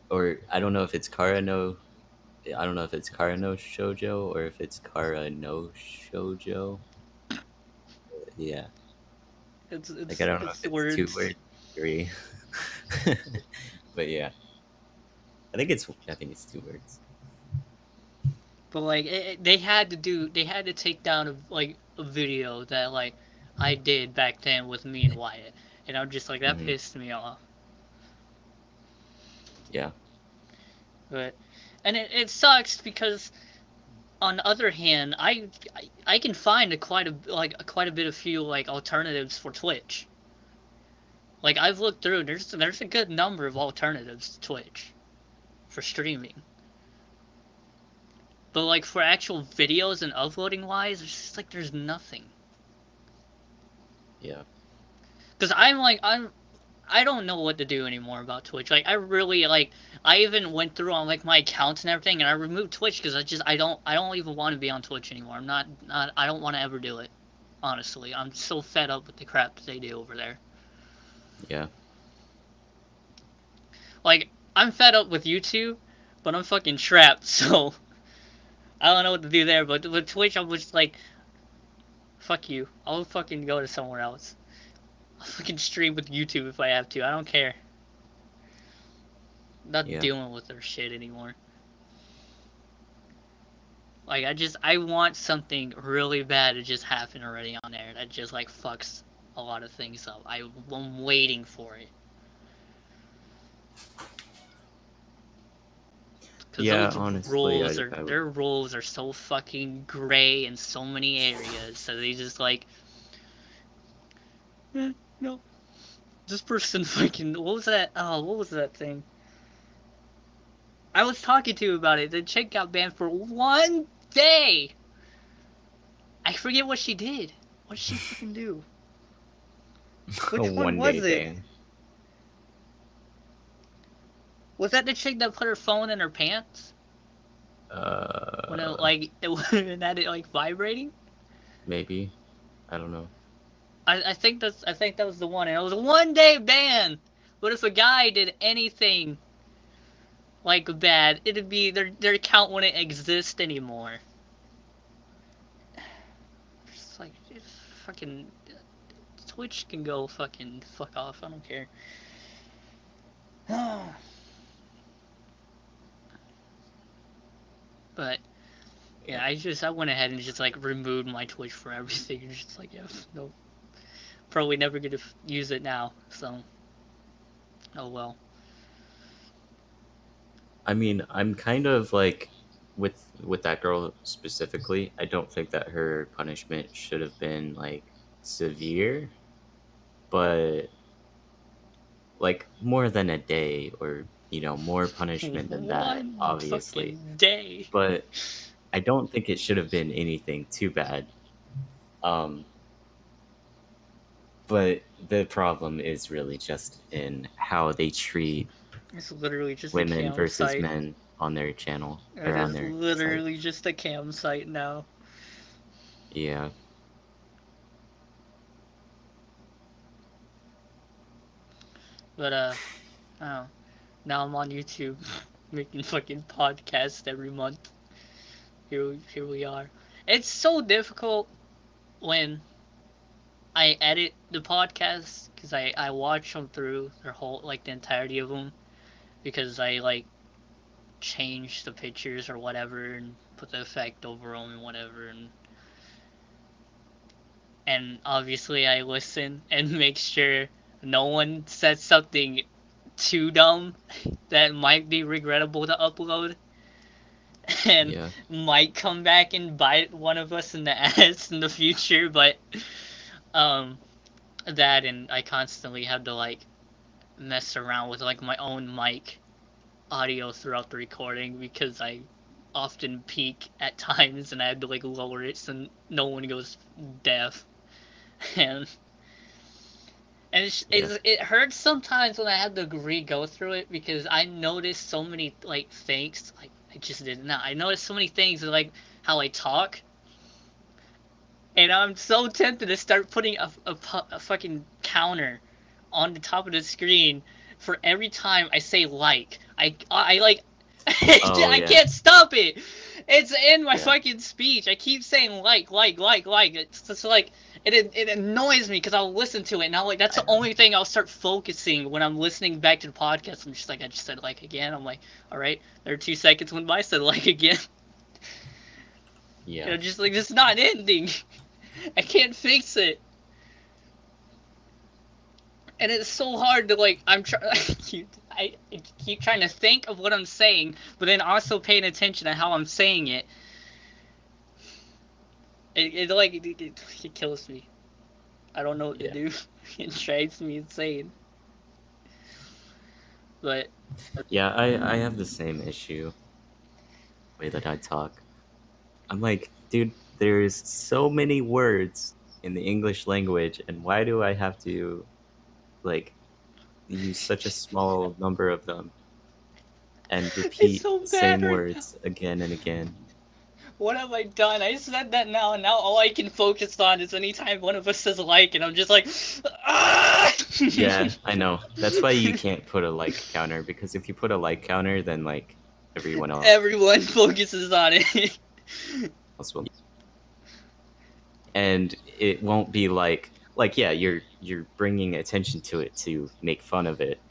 Or I don't know if it's Kara no Shoujo or if it's Kara no Shoujo. Yeah. Like I don't know if It's it's two words. words, three. But yeah. I think it's two words. But, like, they had to take down, like, a video that, like, I did back then with me and Wyatt. And I'm just like, that Hmm. pissed me off. Yeah. But, and it sucks because on the other hand, I can find quite a bit of few like alternatives for Twitch. Like I've looked through, there's a good number of alternatives to Twitch for streaming. But like for actual videos and uploading wise, it's just like there's nothing. Yeah. Cause I don't know what to do anymore about Twitch. Like I really like I even went through on like my accounts and everything, and I removed Twitch because I don't even want to be on Twitch anymore. I'm not I don't want to ever do it. Honestly, I'm so fed up with the crap that they do over there. Yeah. Like I'm fed up with YouTube, but I'm fucking trapped. So I don't know what to do there. But with Twitch, I'm just like, fuck you. I'll fucking go to somewhere else. I'll fucking stream with YouTube if I have to. I don't care. I'm not Yeah. dealing with their shit anymore. Like I want something really bad to just happen already on there that just like fucks a lot of things up. I'm waiting for it. Cause Yeah, those honestly, rules I would. their rules are so fucking gray in so many areas. So they just like, no, this person fucking what was that? Oh, what was that thing? I was talking to you about it. The chick got banned for 1 day. I forget what she did. What did she fucking do? A Which one 1 day was it? ban. Was that the chick that put her phone in her pants? When it Uh, like it had it like vibrating. Maybe. I don't know. I think that was the one, and it was a 1 day ban. But if a guy did anything like bad, it'd be their account wouldn't exist anymore. It's like it's fucking Twitch can go fucking fuck off. I don't care. But Yeah. yeah, I went ahead and just like removed my Twitch for everything. And just like yeah, no, probably never gonna use it now. So oh well. I mean, I'm kind of like with that girl specifically. I don't think that her punishment should have been like severe, but like more than a day or more punishment than that, One obviously. fucking day. But I don't think it should have been anything too bad. Um, but the problem is really just in how they treat It's literally just a women cam versus site. men on their channel It or on is their site. literally just a cam site now. Yeah. But oh, now I'm on YouTube making fucking podcasts every month. Here we are. It's so difficult when I edit the podcast, because I watch them through their whole, like, the entirety of them, because I, like, change the pictures or whatever and put the effect over them and whatever, and obviously I listen and make sure no one says something too dumb that might be regrettable to upload and Yeah. might come back and bite one of us in the ass in the future, but um that, and I constantly have to, like, mess around with, like, my own mic audio throughout the recording because I often peak at times and I have to, like, lower it so no one goes deaf. and Yeah. it hurts sometimes when I have to re-go through it because I notice so many, like, things, like, I just did not. I noticed so many things, like how I talk, and I'm so tempted to start putting a fucking counter on the top of the screen for every time I say like. I like Oh I yeah. can't stop it. It's in my Yeah. fucking speech. I keep saying like. It's just like it annoys me because I'll listen to it and I'll, like, that's I the know. only thing I'll start focusing when I'm listening back to the podcast. I'm just like, I just said like again. I'm like, all right, there are 2 seconds when I said like again. Yeah. Just like, it's not ending. I can't fix it. And it's so hard to, like, I keep trying to think of what I'm saying, but then also paying attention to how I'm saying it. It kills me. I don't know what to Yeah. do. It drives me insane. But Yeah, I have the same issue way that I talk. I'm like, dude, there's so many words in the English language, and why do I have to, like, use such a small number of them and it's repeat so the bad same right now. words again and again? What have I done? I said that now, and now all I can focus on is anytime one of us says like, and I'm just like, ah! Yeah, I know. That's why you can't put a like counter, because if you put a like counter, then like everyone Everyone focuses on it. else will, and it won't be like yeah, you're bringing attention to it to make fun of it,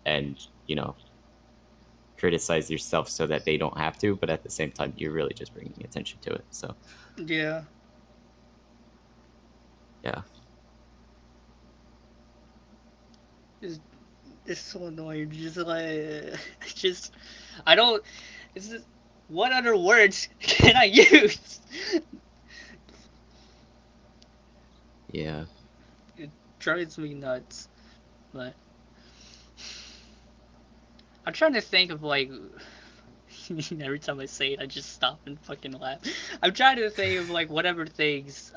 and criticize yourself so that they don't have to, but at the same time you're really just bringing attention to it. So Yeah. yeah. It's, it's so annoying. Just like, just, I don't. It's just, what other words can I use? Yeah. It drives me nuts. But I'm trying to think of, like, every time I say it, I just stop and fucking laugh. I'm trying to think of, like, whatever things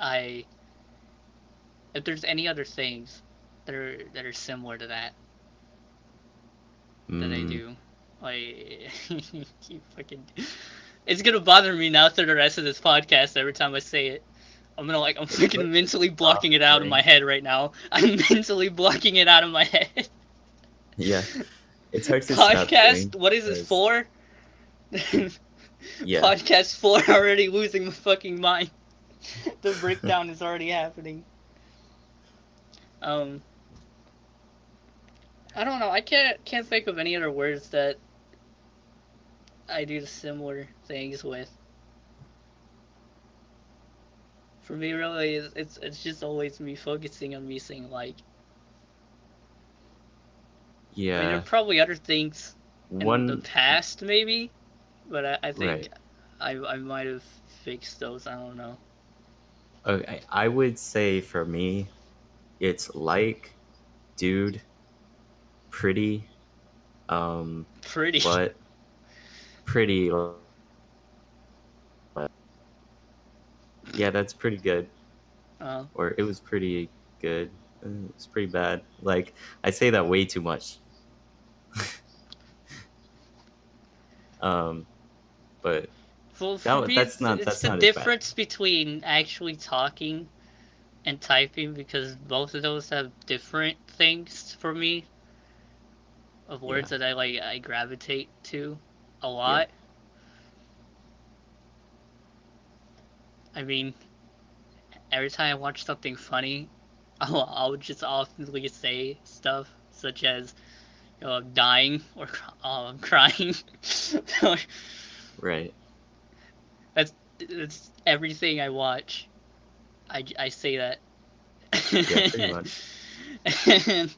if there's any other things that are similar to that I Mm, do. Like, you fucking. It's gonna bother me now through the rest of this podcast every time I say it. I'm it's fucking hard to mentally stop blocking it out of my saying. head right now. I'm mentally blocking it out of my head. Yeah, it's hard to stop Podcast, doing what is it, because 4? yeah. Podcast 4, already losing my fucking mind. The breakdown is already happening. Um, I don't know. I can't think of any other words that I do similar things with. For me, really, it's just always me focusing on me saying like. I mean, there are Yeah. probably other things in the One past, maybe, but I think right. I might have fixed those. I don't know. Okay, I would say for me, it's like, dude, pretty, um, Pretty. but pretty. Yeah, that's pretty good. Uh, Or it was pretty good. It's pretty bad. Like I say that way too much. Um, but well, for me, that's it's the not as bad. difference between actually talking and typing because both of those have different things for me of Yeah, words that I gravitate to a yeah, lot. I mean, every time I watch something funny, I'll just often say stuff such as, I'm dying or I'm crying. Right. That's everything I watch. I say that. Yeah, pretty much. And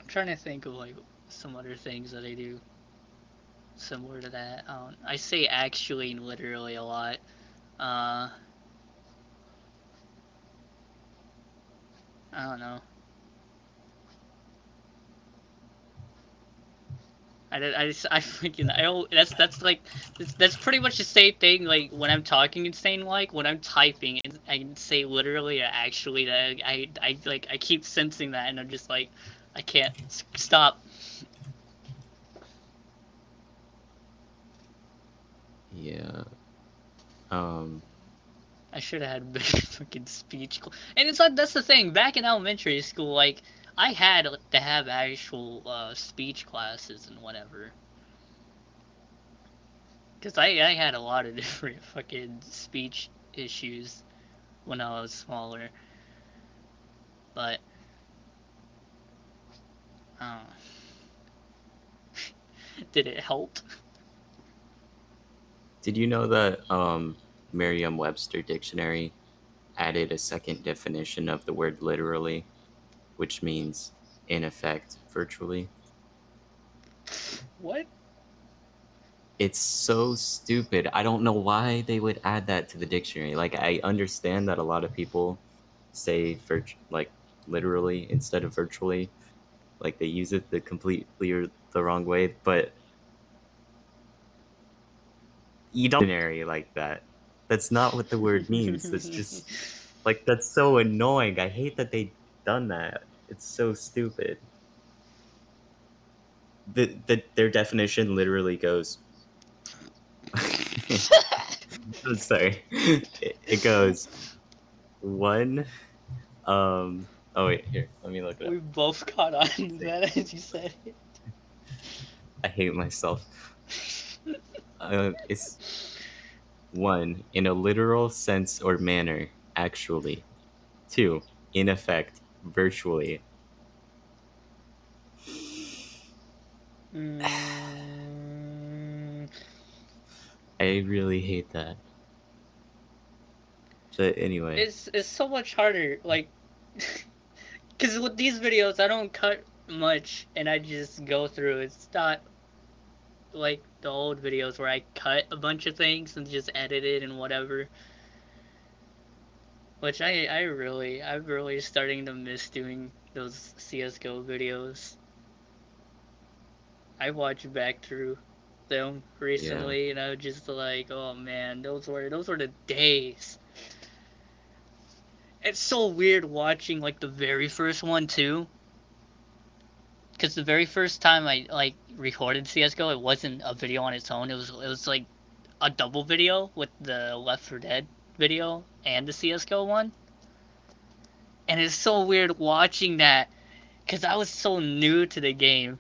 I'm trying to think of like some other things that I do similar to that. I say actually and literally a lot. Uh, I don't know. I freaking I don't, that's like that's pretty much the same thing. Like when I'm talking and saying like when I'm typing and I can say literally or actually that I like I keep sensing that and I'm just like I can't stop. Yeah. Um. I should have had better fucking speech. And it's like that's the thing. Back in elementary school, like I had to have actual speech classes and whatever. Cause I had a lot of different fucking speech issues when I was smaller, but uh, did it help? Did you know that Merriam-Webster dictionary added a second definition of the word literally, which means in effect virtually? What? It's so stupid. I don't know why they would add that to the dictionary. Like, I understand that a lot of people say like literally instead of virtually. Like they use it the completely or the wrong way, but you don't dictionary like that. That's not what the word means. That's just like that's so annoying. I hate that they done that. It's so stupid. Their definition literally goes I'm sorry. It goes one oh wait, here, let me look it up. We both caught on to that as you said it. I hate myself. It's one, in a literal sense or manner, actually. Two, in effect, virtually. Mm, I really hate that. But anyway, it's so much harder, like, because with these videos I don't cut much and I just go through. It's not like the old videos where I cut a bunch of things and just edit it and whatever. Which I'm really starting to miss doing those CS:GO videos. I watched back through them yeah, recently, and I was just like, oh man, those were the days. It's so weird watching like the very first one too, because the very first time I like recorded CS:GO, it wasn't a video on its own. It was like a double video with the Left 4 Dead video and the CS:GO one. And it's so weird watching that because I was so new to the game,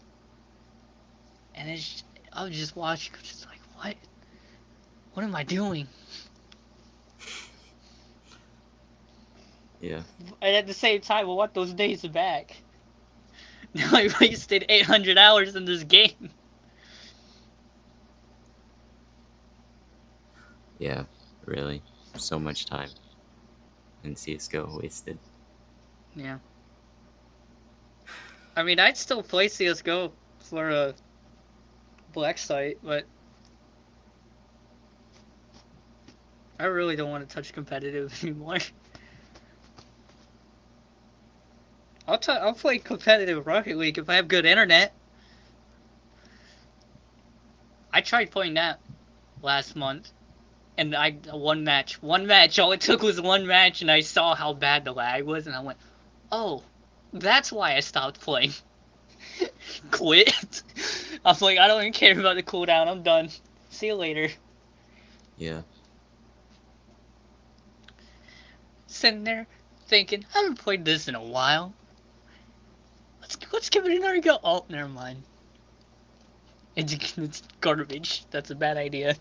and I was just watching, just like, what am I doing? yeah, And at the same time, I want those days back. Now I wasted 800 hours in this game. yeah, really. So much time in CSGO wasted. Yeah. I mean, I'd still play CS:GO for a black site, but I really don't want to touch competitive anymore. I'll play competitive Rocket League if I have good internet. I tried playing that last month, and I one match. All it took was one match, and I saw how bad the lag was, and I went, "Oh, that's why I stopped playing." Quit. I'm like, I don't even care about the cooldown. I'm done. See you later. Yeah, Sitting there thinking, I haven't played this in a while. Let's give it another go. Oh, never mind. It's garbage. That's a bad idea.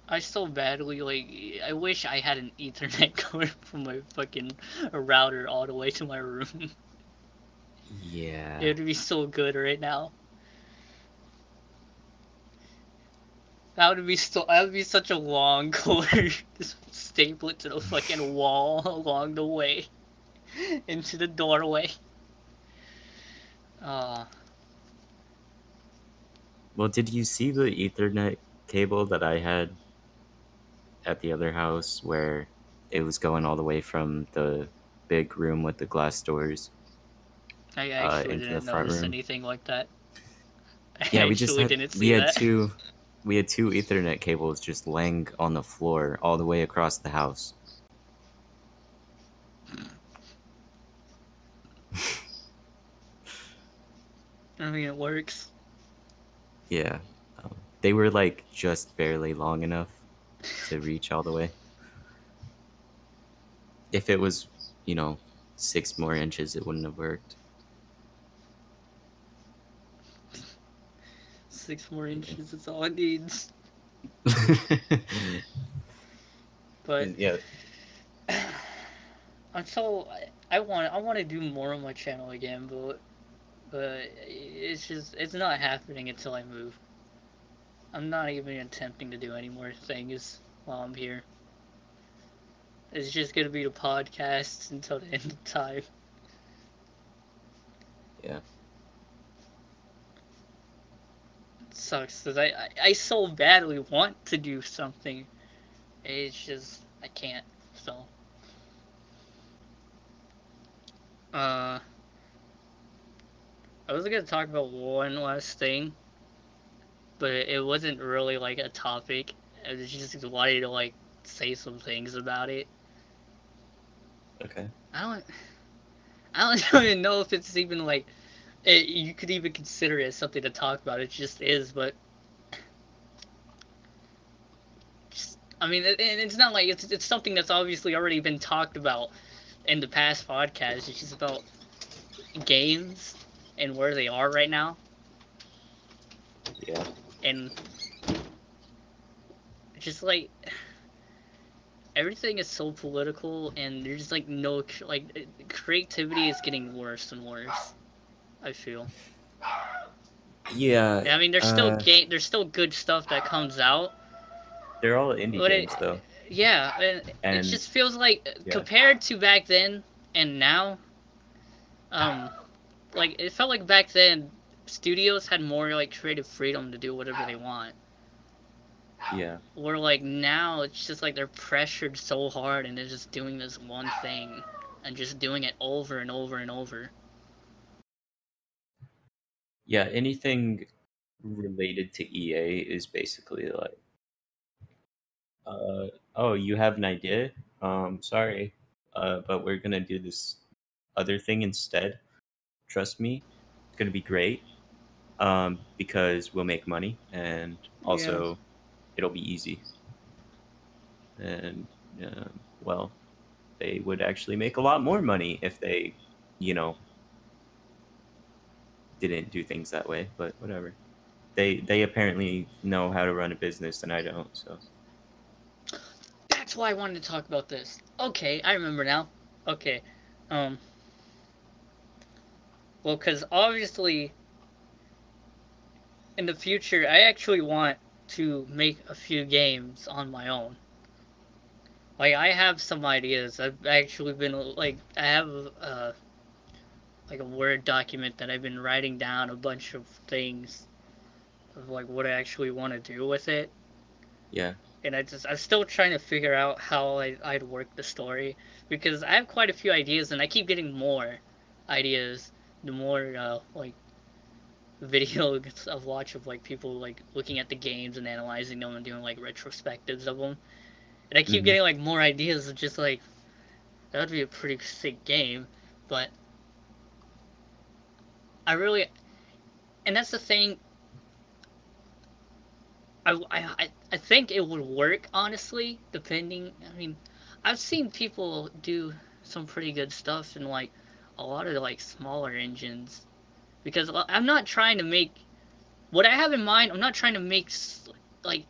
I so badly like. I wish I had an Ethernet cord from my fucking router all the way to my room. Yeah. It would be so good right now. That would be so. That would be such a long cord. Just staple it to the fucking wall along the way into the doorway. Uh, Well, did you see the Ethernet cable that I had at the other house where it was going all the way from the big room with the glass doors I actually into the didn't front notice room? anything like that. I Yeah, actually didn't we see had that. two Ethernet cables just laying on the floor all the way across the house. I mean, it works. Yeah. They were like just barely long enough to reach all the way. If it was, you know, 6 more inches, it wouldn't have worked. 6 more inches is all it needs. Yeah. But Yeah. I'm so I want to do more on my channel again, but it's not happening until I move. I'm not even attempting to do any more things while I'm here. It's just gonna be the podcast until the end of time. Yeah. It sucks because I so badly want to do something. It's just I can't. So uh, I was gonna talk about one last thing, but it wasn't really like a topic. I was just wanted to like say some things about it. Okay. I don't I don't even know if it's even like you could even consider it something to talk about. It just is, but just, I mean, it's not like it's something that's obviously already been talked about in the past podcasts. It's just about games and where they are right now, Yeah. and just like everything is so political, and there's like no like creativity is getting worse and worse. I feel. Yeah. I mean, there's still good stuff that comes out, They're all indie but games though. yeah, and it And just feels like yeah. compared to back then and now, um, like it felt like back then studios had more like creative freedom to do whatever they want. Yeah. Where like now it's just like they're pressured so hard and they're just doing this one thing and just doing it over and over and over. Yeah, anything related to EA is basically like, oh, you have an idea? Sorry, but we're gonna do this other thing instead. Trust me, it's gonna be great. Because we'll make money and Yeah. also it'll be easy. And well, they would actually make a lot more money if they, you know, didn't do things that way. But whatever. They apparently know how to run a business and I don't. So That's why I wanted to talk about this. Okay, I remember now. Okay. Um well, cuz obviously in the future I actually want to make a few games on my own. Like I have some ideas. I've actually been like I have like a Word document that I've been writing down a bunch of things of like what I actually want to do with it. yeah, And I'm still trying to figure out how I'd work the story because I have quite a few ideas and I keep getting more ideas the more like videos I've watched of like people like looking at the games and analyzing them and doing like retrospectives of them. And I keep hmm getting like more ideas of just like that would be a pretty sick game, but I really and that's the thing. I think it would work honestly, depending. I mean, I've seen people do some pretty good stuff in like a lot of like smaller engines because I'm not trying to make what I have in mind. I'm not trying to make like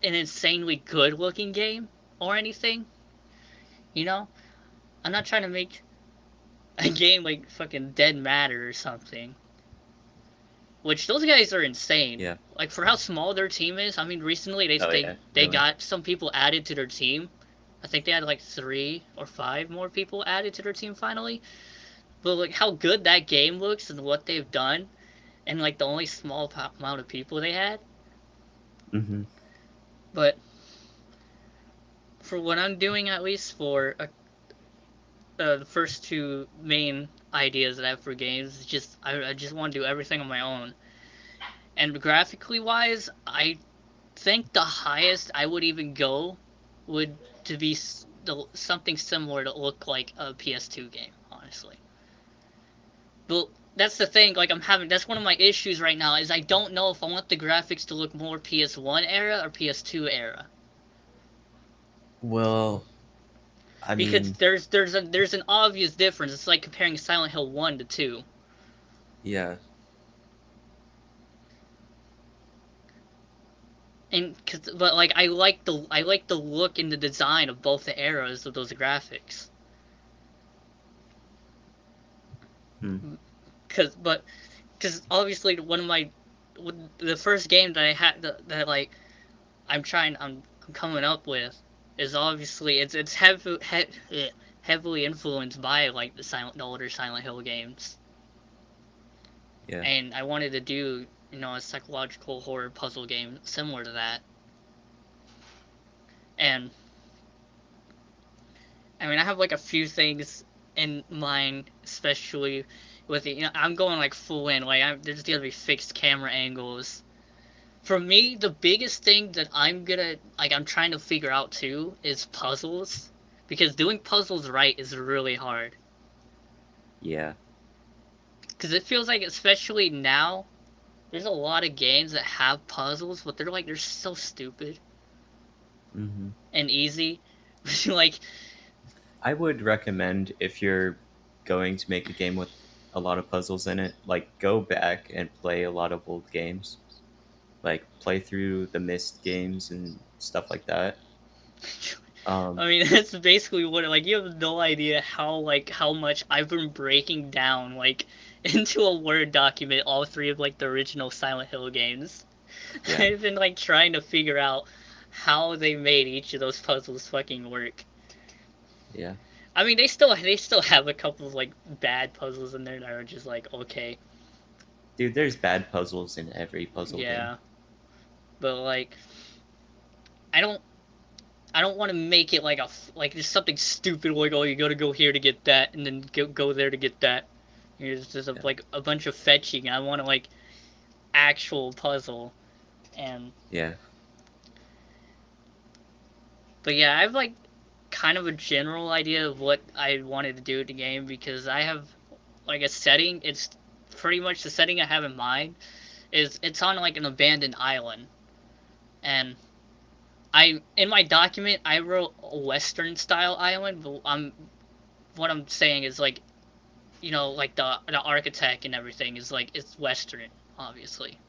an insanely good looking game or anything. You know, I'm not trying to make a game like fucking Dead Matter or something. Which those guys are insane. Yeah. Like for how small their team is. I mean, recently Oh yeah. they Really. got some people added to their team. I think they had like 3 or 5 more people added to their team finally. But like how good that game looks and what they've done, and like the only small amount of people they had. Mm-hmm. But for what I'm doing, at least for the first two main ideas that I have for games, just I just want to do everything on my own. And graphically wise, I think the highest I would even go would to be something similar to look like a PS2 game, honestly. But that's the thing, like that's one of my issues right now is I don't know if I want the graphics to look more PS1 era or PS2 era. Well, I Because mean, there's an obvious difference. It's like comparing Silent Hill 1 to 2. yeah. But like I like the look and the design of both the eras of those graphics. Hmm. Because obviously one of my the first game that I had that like I'm coming up with is obviously it's heavily influenced by like the older Silent Hill games, Yeah. and I wanted to do a psychological horror puzzle game similar to that. And I mean I have like a few things in mind, especially with I'm going like full in, like there's gonna be fixed camera angles. For me, the biggest thing that I'm trying to figure out too is puzzles, because doing puzzles right is really hard. Yeah. Because it feels like, especially now, there's a lot of games that have puzzles, but they're so stupid Mm-hmm. and easy. Like, I would recommend if you're going to make a game with a lot of puzzles in it, like go back and play a lot of old games. Like play through the Myst games and stuff like that. Um, I mean, that's basically what you have no idea how much I've been breaking down into a Word document all three of the original Silent Hill games. yeah, I've been trying to figure out how they made each of those puzzles fucking work. yeah. I mean, they still have a couple of bad puzzles in there that are just okay, Dude, there's bad puzzles in every puzzle game. yeah, but I don't I don't want to make it just something stupid oh, you gotta go here to get that and then go there to get that. It's just Yeah, a bunch of fetching. I want actual puzzle. And yeah. but yeah, I have kind of a general idea of what I wanted to do with the game, because I have a setting. It's pretty much the setting I have in mind is it's on an abandoned island. And in my document I wrote a Western style island, but what I'm saying is the architect and everything is it's Western, obviously.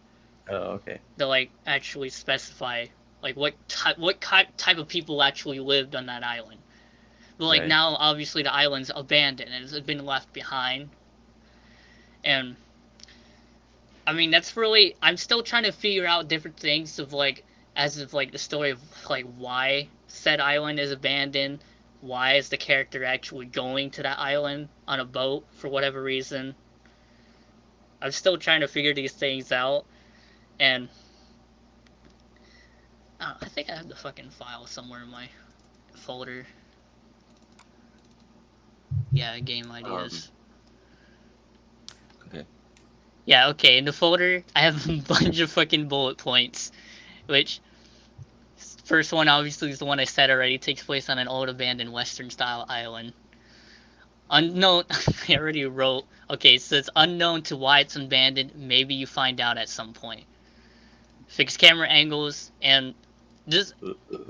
Oh, okay. They actually specify what type of people actually lived on that island. But Right. now obviously the island's abandoned and it's been left behind. And I mean that's really, I'm still trying to figure out different things of as of the story of why said island is abandoned. Why is the character actually going to that island on a boat for whatever reason? I'm still trying to figure these things out. And I think I have the fucking file somewhere in my folder. Yeah, game Um, ideas. okay. Yeah, okay, in the folder, I have a bunch of fucking bullet points, which, first one obviously is the one I said already, takes place on an old abandoned Western-style island. Unknown, I already wrote, okay, so it's unknown to why it's abandoned, maybe you find out at some point. Fixed camera angles, and just,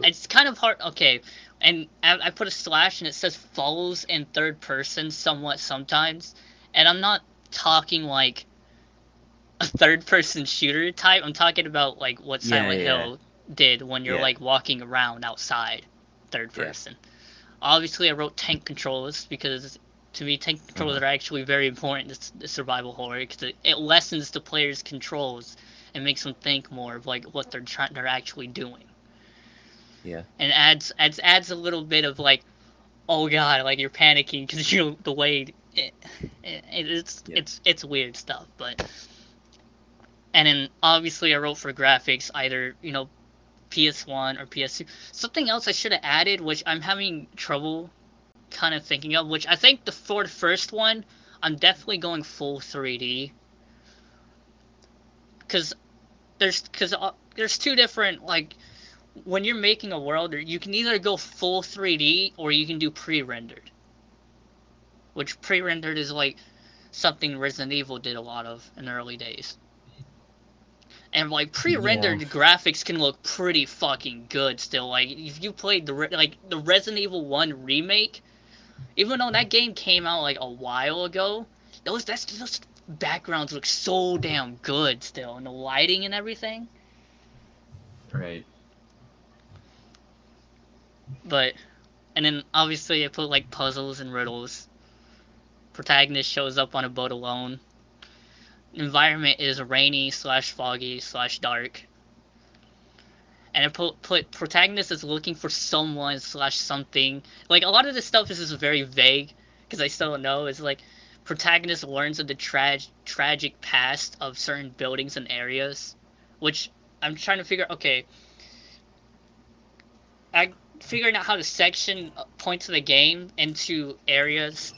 it's kind of hard, okay, and I put a slash and it says follows in third person somewhat sometimes, and I'm not talking a third person shooter type. I'm talking about what Yeah, Silent yeah. Hill did when you're Yeah. like walking around outside, third Yeah. person. Obviously, I wrote tank controls because to me, tank controls are actually very important to survival horror because it lessens the player's controls and makes them think more of like what they're actually doing. Yeah. And adds a little bit of like, oh god, like you're panicking because you know the way Yeah. it's weird stuff. But and then obviously I wrote for graphics either PS1 or PS2. Something else I should have added, which I'm having trouble kind of thinking of, which I think for the first one, I'm definitely going full 3D because there's two different like when you're making a world, you can either go full 3D or you can do pre-rendered, which pre-rendered is like something Resident Evil did a lot of in the early days. And like Yeah. pre-rendered graphics can look pretty fucking good still. Like if you played the Resident Evil 1 remake, even though that game came out like a while ago, those backgrounds look so damn good still, and the lighting and everything. Right. But and then obviously I put like puzzles and riddles. Protagonist shows up on a boat alone. Environment is rainy slash foggy slash dark. And I put protagonist is looking for someone slash something. Like a lot of this stuff is just very vague because I still don't know. It's like protagonist learns of the tragic past of certain buildings and areas, which I'm trying to figure. Okay, I figuring out how to section points of the game into areas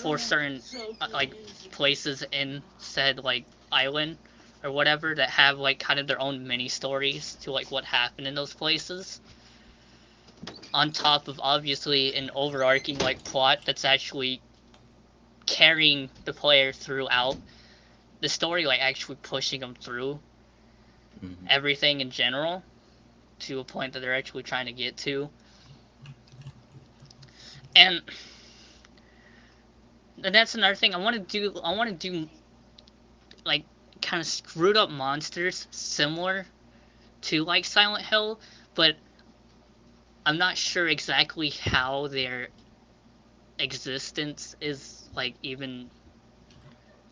for certain like places in said like island or whatever that have like kind of their own mini stories to like what happened in those places, on top of obviously an overarching like plot that's actually carrying the player throughout the story, like actually pushing them through everything in general to a point that they're actually trying to get to. And that's another thing I want to do like kind of screwed up monsters similar to like Silent Hill, but I'm not sure exactly how their existence is like even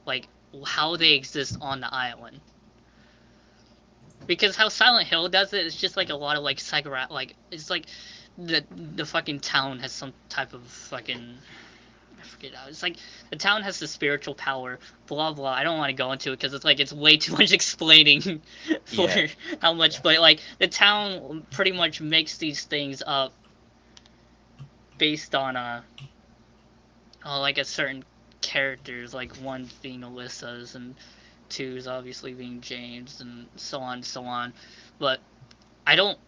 like how they exist on the island. Because how Silent Hill does it is just like a lot of like like it's like the fucking town has some type of fucking I forget how it's like the town has the spiritual power, blah blah. I don't want to go into it because it's like it's way too much explaining for how much, but like the town pretty much makes these things up based on like a certain characters, like one being Alyssa's and two is obviously being James and so on and so on. But I don't.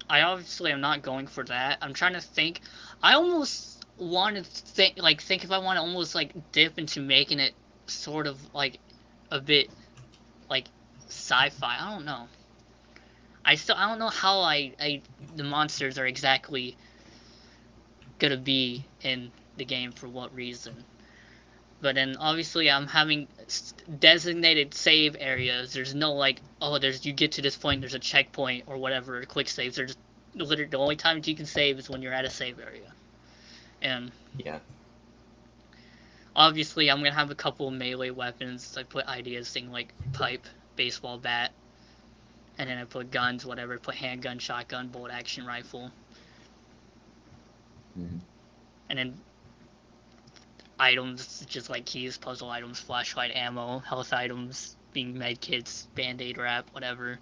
I obviously am not going for that. I'm trying to think. I almost want to think if I want to almost like dip into making it sort of like a bit like sci-fi. I don't know. I don't know how the monsters are exactly gonna be in the game for what reason. But then obviously I'm having designated save areas. There's no like, oh, you get to this point, there's a checkpoint or whatever, quick saves. There's literally the only time you can save is when you're at a save area. And obviously I'm gonna have a couple of melee weapons. I put ideas thing like pipe, baseball bat, and then I put guns, whatever. Put handgun, shotgun, bolt action rifle, and then items just like keys, puzzle items, flashlight, ammo, health items, being med kits, band-aid wrap, whatever.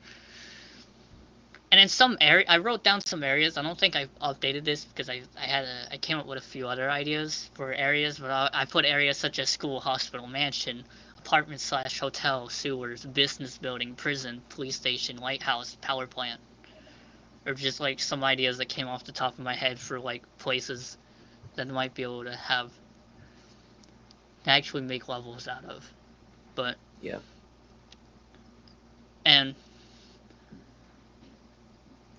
And in some area, I wrote down some areas. I don't think I updated this because I came up with a few other ideas for areas, but I put areas such as school, hospital, mansion, apartment slash hotel, sewers, business building, prison, police station, lighthouse, power plant, or just like some ideas that came off the top of my head for like places that might be able to have actually make levels out of. But and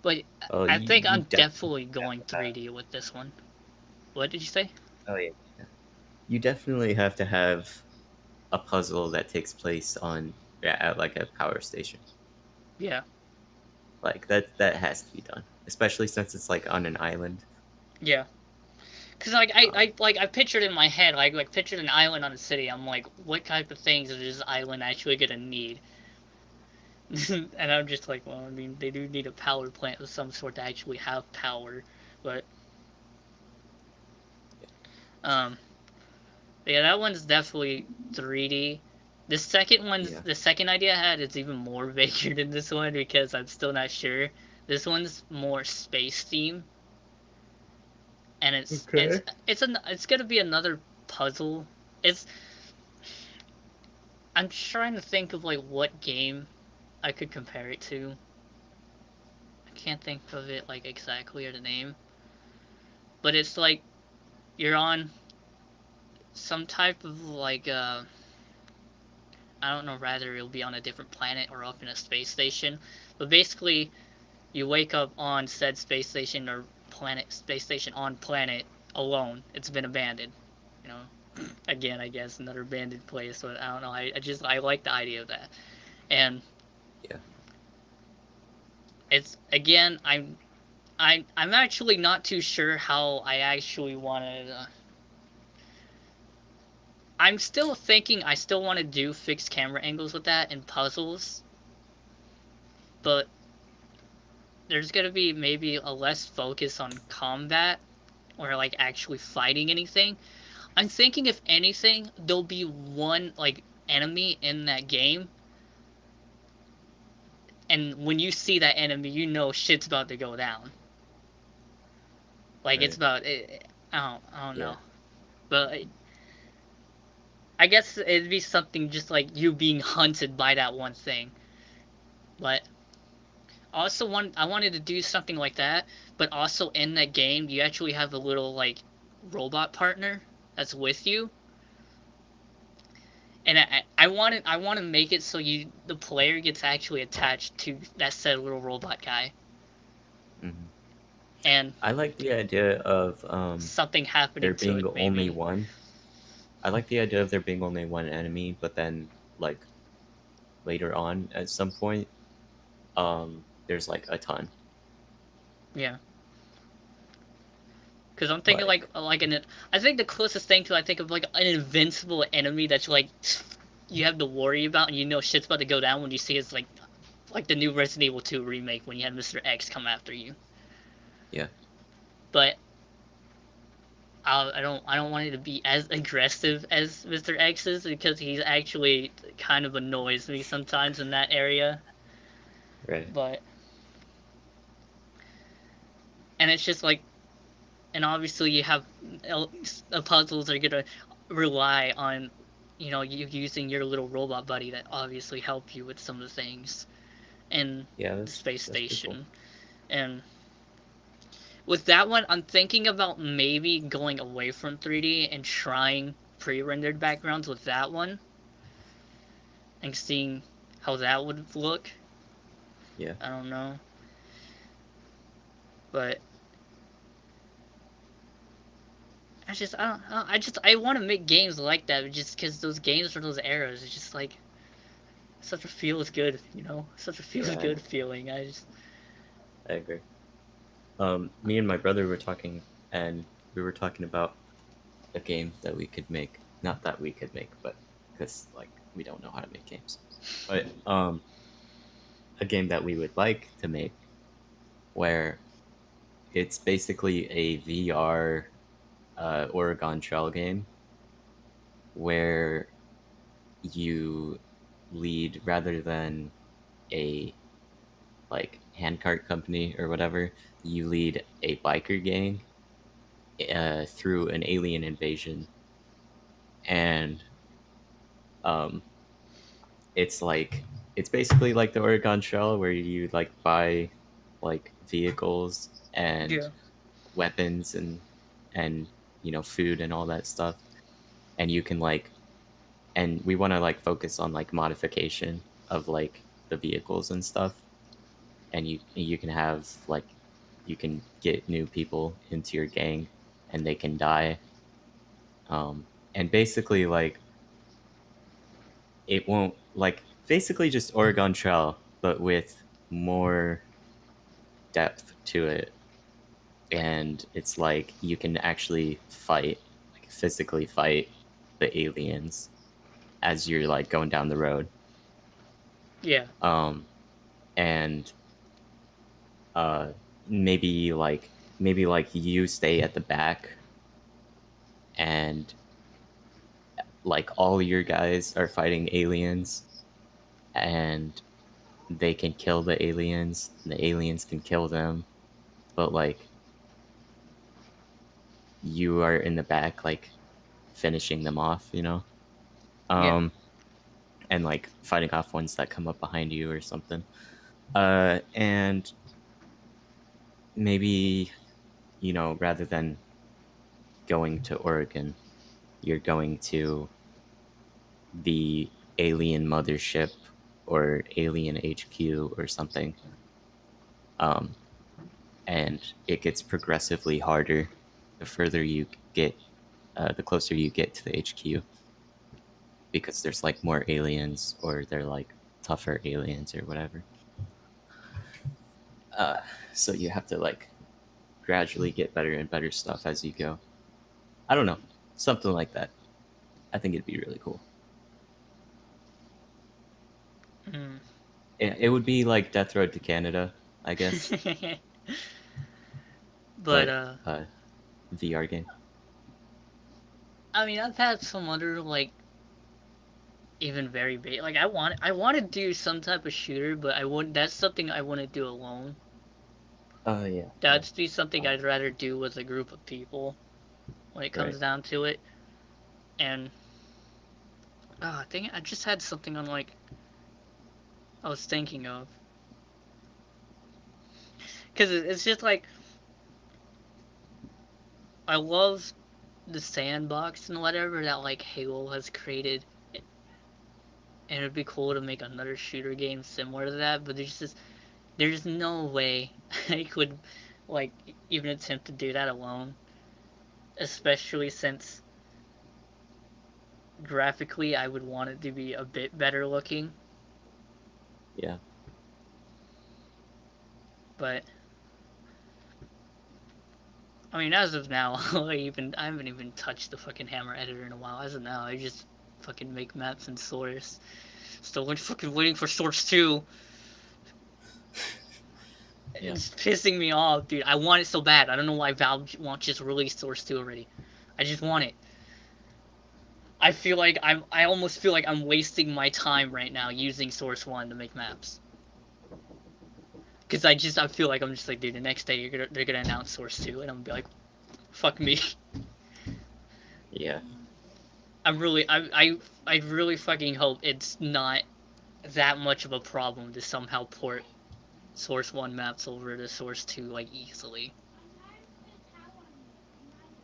but I think I'm definitely going 3D with this one. What did you say? Oh yeah. You definitely have to have a puzzle that takes place on at like a power station. Yeah. Like that has to be done, especially since it's like on an island. Yeah. Cause like I pictured in my head like pictured an island on a city. I'm like, what type of things is this island actually gonna need? And I'm just like, well, I mean, they do need a power plant of some sort to actually have power, but um, yeah, that one's definitely 3D. Yeah. The second idea I had is even more vaguer than this one because I'm still not sure. This one's more space theme, and Okay. it's gonna be another puzzle. It's I'm trying to think of like what game I could compare it to. I can't think of it like exactly or the name, but it's like you're on some type of like I don't know, rather it'll be on a different planet or up in a space station. But basically, you wake up on said space station or space station on planet alone. It's been abandoned. You know, again, I guess another abandoned place. But I don't know. I like the idea of that. And Yeah. it's again, I'm actually not too sure how I actually want to. I'm still thinking I still want to do fixed camera angles with that and puzzles, but there's gonna be maybe a less focus on combat or like actually fighting anything. I'm thinking if anything, there'll be one like enemy in that game, and when you see that enemy, you know shit's about to go down. Like it's Right. about I don't Yeah. know, but I guess it'd be something just like you being hunted by that one thing. But I wanted to do something like that, but also in that game you actually have a little like robot partner that's with you, and I want to make it so the player gets actually attached to that said little robot guy, Hmm. and I like the idea of something happening there to being it only maybe. one. I like the idea of there being only one enemy, but then like later on at some point, there's like a ton. Yeah, because I'm thinking Like like an I think the closest thing to I think of like an invincible enemy that's like you have to worry about and you know shit's about to go down when you see it's like the new Resident Evil 2 remake when you had Mr. X come after you. yeah, But I don't want it to be as aggressive as Mr. X is because he's actually kind of annoys me sometimes in that area. right. But and it's just like and obviously you have the puzzles are gonna rely on you using your little robot buddy that obviously help you with some of the things in Yeah, the space that's pretty cool. station. And with that one, I'm thinking about maybe going away from 3D and trying pre-rendered backgrounds with that one and seeing how that would look. Yeah. I don't know, but I want to make games like that just because those games from those eras. It's just like such a feels good, such a feels Yeah, good feeling. I agree. Me and my brother were talking, and we were talking about a game that we could make. Not that we could make, but because like we don't know how to make games. But a game that we would like to make where it's basically a VR Oregon Trail game where you lead rather than a like handcart company or whatever, you lead a biker gang through an alien invasion, and um, it's like it's basically like the Oregon Trail where you like buy like vehicles and Yeah, weapons and food and all that stuff, and you can like and we want to like focus on like modification of like the vehicles and stuff, and you can have like you can get new people into your gang and they can die, and basically like it won't like basically just Oregon Trail but with more. depth to it, and it's like you can actually fight, like physically fight the aliens as you're like going down the road. Yeah. And uh maybe like you stay at the back, and like all your guys are fighting aliens, and they can kill the aliens, and the aliens can kill them, but like you are in the back like finishing them off, you know? Yeah. And like fighting off ones that come up behind you or something. And maybe, you know, rather than going to Oregon, you're going to the alien mothership or alien HQ or something. And it gets progressively harder the further you get, the closer you get to the HQ, because there's like more aliens, or they're like tougher aliens or whatever. So you have to like gradually get better and better stuff as you go. I don't know, something like that. I think it'd be really cool. Mm. It would be like Death Road to Canada, I guess, But VR game. I mean, I've had some other like even very big. Like I want to do some type of shooter, but I wouldn't. That's something I want to do alone. Oh yeah. That'd be something I'd rather do with a group of people when it comes Right. down to it. And I think I just had something on like I was thinking of, because it's just like I love the sandbox and whatever that like Halo has created, and it'd be cool to make another shooter game similar to that. But there's no way I could like even attempt to do that alone, especially since graphically I would want it to be a bit better looking. Yeah. But I mean, as of now, I haven't even touched the fucking Hammer editor in a while. As of now, I just fucking make maps in Source. Still fucking waiting for Source 2. Yeah. It's pissing me off, dude. I want it so bad. I don't know why Valve won't just release Source 2 already. I just want it. I almost feel like I'm wasting my time right now using Source 1 to make maps. Cause I feel like I'm just like, dude, the next day they're gonna announce Source 2 and I'm gonna be like, fuck me. Yeah. I really fucking hope it's not that much of a problem to somehow port Source 1 maps over to Source 2 like easily.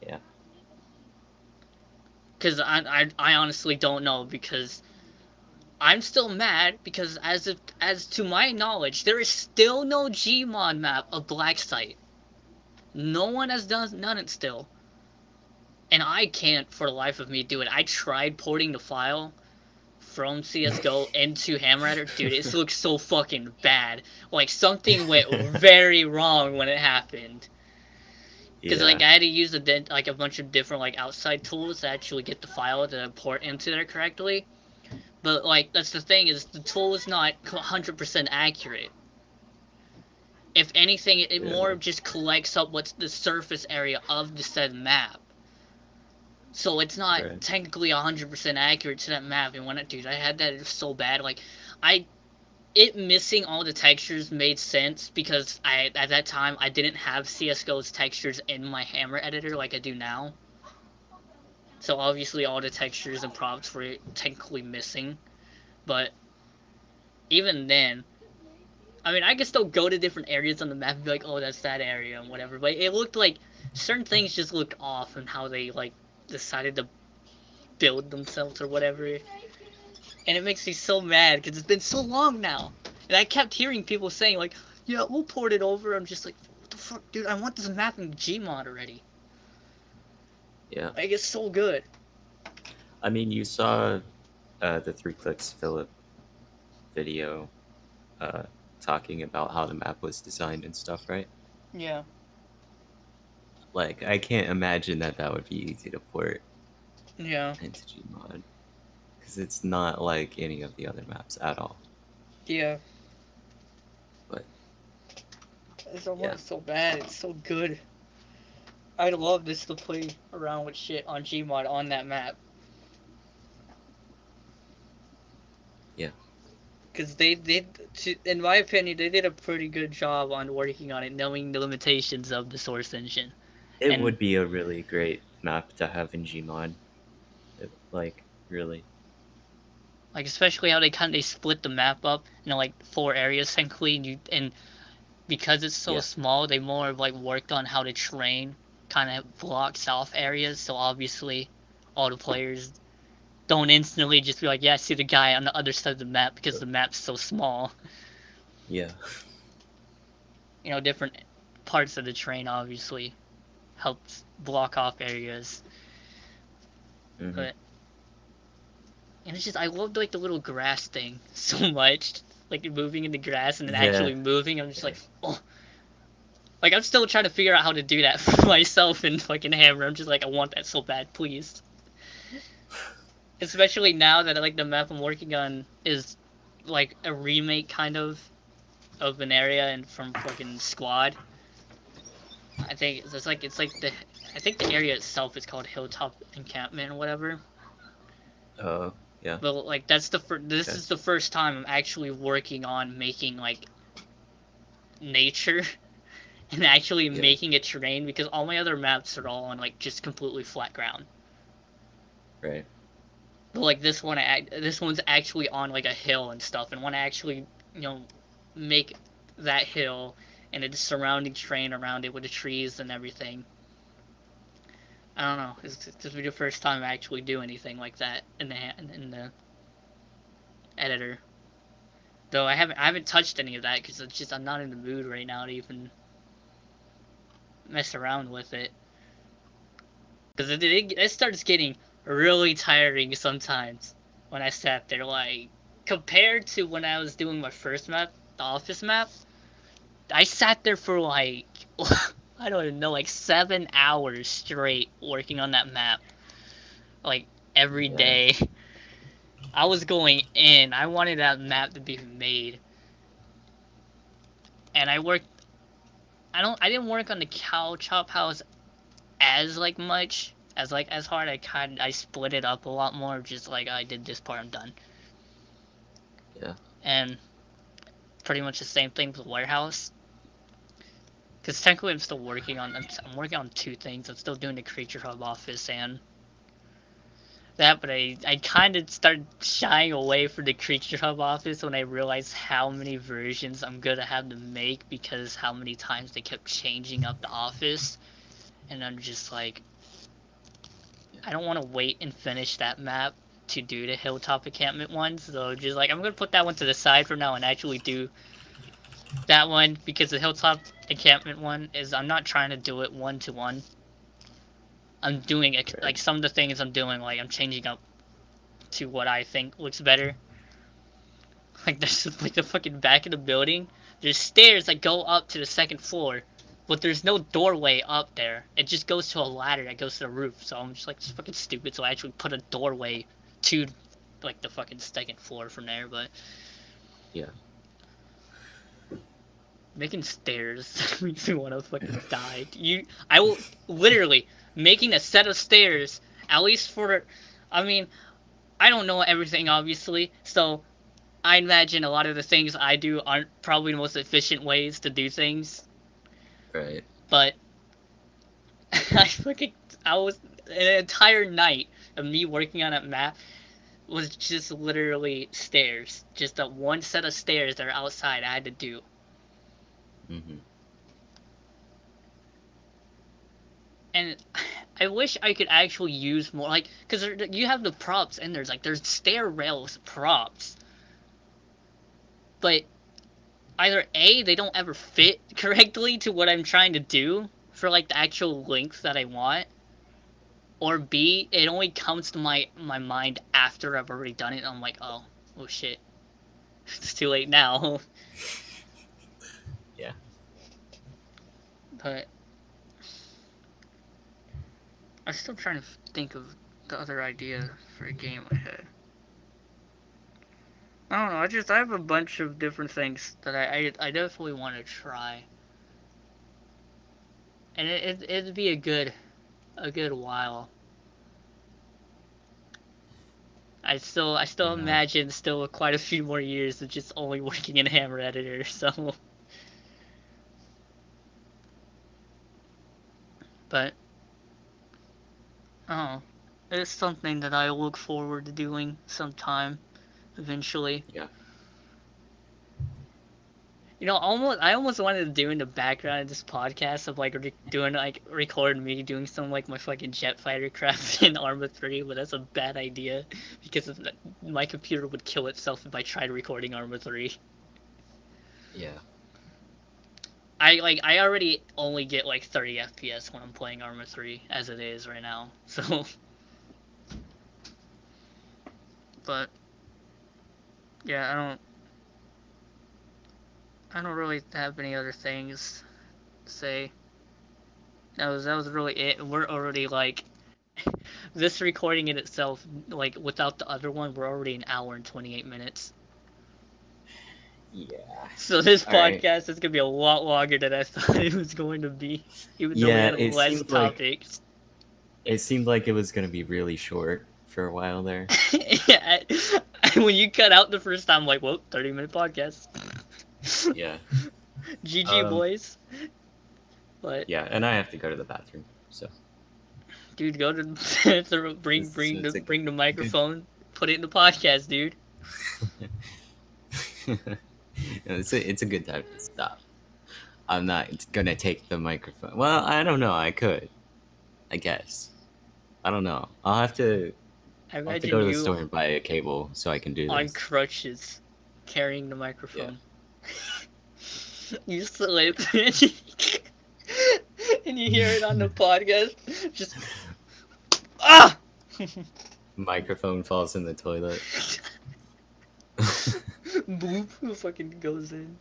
Yeah. Because I honestly don't know, because I'm still mad because as to my knowledge, there is still no Gmod map of Black Site. No one has done it still. And I can't for the life of me do it. I tried porting the file from CSGO into Hammer Editor. Dude, it looks so fucking bad. Like something went very wrong when it happened. Because Yeah. like I had to use like a bunch of different like outside tools to actually get the file to port into there correctly. But like that's the thing, is the tool is not 100% accurate. If anything, it more Really? just collects up what's the surface area of the said map. So it's not Right. technically 100% accurate to that map. And when dude, I had that so bad. Like I it missing all the textures made sense because I at that time I didn't have CS:GO's textures in my Hammer editor like I do now. So obviously all the textures and props were technically missing. But even then, I mean, I could still go to different areas on the map and be like, oh, that's that area and whatever. But it looked like certain things just looked off and how they like decided to build themselves or whatever. And it makes me so mad because it's been so long now. And I kept hearing people saying like, yeah, we'll port it over. I'm just like, what the fuck, dude? I want this map in Gmod already. Yeah. Like, it's so good. I mean, you saw the 3 Clicks Philip video talking about how the map was designed and stuff, right? Yeah. Like, I can't imagine that would be easy to port Yeah. into Gmod. Because it's not like any of the other maps at all. Yeah. But It's almost so bad. It's so good. I'd love this to play around with shit on Gmod on that map. yeah. Because they did, in my opinion, they did a pretty good job on working on it, knowing the limitations of the Source engine. It And would be a really great map to have in Gmod. Like, really. like especially how they split the map up into like 4 areas technically, and because it's so Yeah. small, they more of like worked on how the terrain kind of blocks off areas. So obviously, all the players don't instantly just be like, yeah, I see the guy on the other side of the map because the map's so small. Yeah. You know, different parts of the terrain obviously helps block off areas. Mm-hmm. But and it's just I loved like the little grass thing so much, like moving in the grass and then actually moving. I'm just like, oh, like I'm still trying to figure out how to do that for myself in fucking Hammer. I'm just like, I want that so bad, please. Especially now that like the map I'm working on is like a remake kind of an area and from fucking Squad. I think it's like the I think the area itself is called Hilltop Encampment or whatever. Oh, yeah. But like that's this Okay. is the first time I'm actually working on making like nature and actually Yeah. making a terrain because all my other maps are all on like just completely flat ground. Right. But like this one's actually on like a hill and stuff, and want to actually make that hill and the surrounding terrain around it with the trees and everything. I don't know. This will be the first time I actually do anything like that in the editor. Though I haven't touched any of that because it's just I'm not in the mood right now to even mess around with it. Because it starts getting really tiring sometimes when I sat there. Like compared to when I was doing my first map, the office map, I sat there for like I don't even know, like 7 hours straight working on that map, like every Yeah. day. I was going in. I wanted that map to be made, and I worked. I didn't work on the cow chop house as like much as hard. I split it up a lot more. Just like I did this part, I'm done. Yeah. And pretty much the same thing with warehouse. Because technically, I'm still working on. I'm working on 2 things. I'm still doing the creature hub office and that, but I kind of started shying away from the creature hub office when I realized how many versions I'm gonna have to make because how many times they kept changing up the office, and I'm just like, I don't want to wait and finish that map to do the hilltop encampment one, so just like I'm gonna put that one to the side for now and actually do that one because the hilltop encampment one is I'm not trying to do it 1-to-1. I'm doing it Right. like some of the things I'm doing, like I'm changing up to what I think looks better. Like there's like the fucking back of the building. There's stairs that go up to the second floor, but there's no doorway up there. It just goes to a ladder that goes to the roof. So I'm just like, it's fucking stupid. So I actually put a doorway to like the fucking second floor from there. But Yeah. making stairs makes me want to fucking die. I will literally making a set of stairs at least for. I mean, I don't know everything obviously, so I imagine a lot of the things I do aren't probably the most efficient ways to do things, Right. but I was an entire night of me working on a map was just literally stairs, just a one set of stairs that are outside I had to do. Mm-hmm. And I wish I could actually use more, like, because you have the props and there's stair rails props, but either A, they don't ever fit correctly to what I'm trying to do for like the actual length that I want, or B, it only comes to my mind after I've already done it. And I'm like, oh shit, it's too late now. Yeah. But I'm still trying to think of the other idea for a game I had. I don't know. I have a bunch of different things that I definitely want to try, and it'd be a good while. I still Yeah. imagine still quite a few more years of just only working in Hammer Editor. So, but oh, it's something that I look forward to doing sometime eventually. Yeah. You know, I almost wanted to do in the background of this podcast of like doing like record me doing some like my fucking jet fighter crap in Arma 3, but that's a bad idea because my computer would kill itself if I tried recording Arma 3. Yeah. I already only get like 30 FPS when I'm playing Arma 3 as it is right now. So, but yeah, I don't really have any other things to say. That was really it. We're already like this recording in itself, like without the other one, we're already an hour and 28 minutes. Yeah. So this All right. podcast is gonna be a lot longer than I thought it was going to be, even though we Yeah, had less topics. it seemed like it was gonna be really short for a while there. Yeah, when you cut out the first time, I'm like, well, 30-minute podcast. Yeah. GG boys. But Yeah, and I have to go to the bathroom. So. dude, go to bring It's the microphone, put it in the podcast, dude. It's a good time to stop. I'm not gonna take the microphone. Well, I don't know. I could. I guess. I don't know. I'll have to I go to imagine the store you and buy a cable so I can do on this. crutches, carrying the microphone. You slip and you hear it on the podcast. Just ah. Microphone falls in the toilet. Boop, fucking goes in.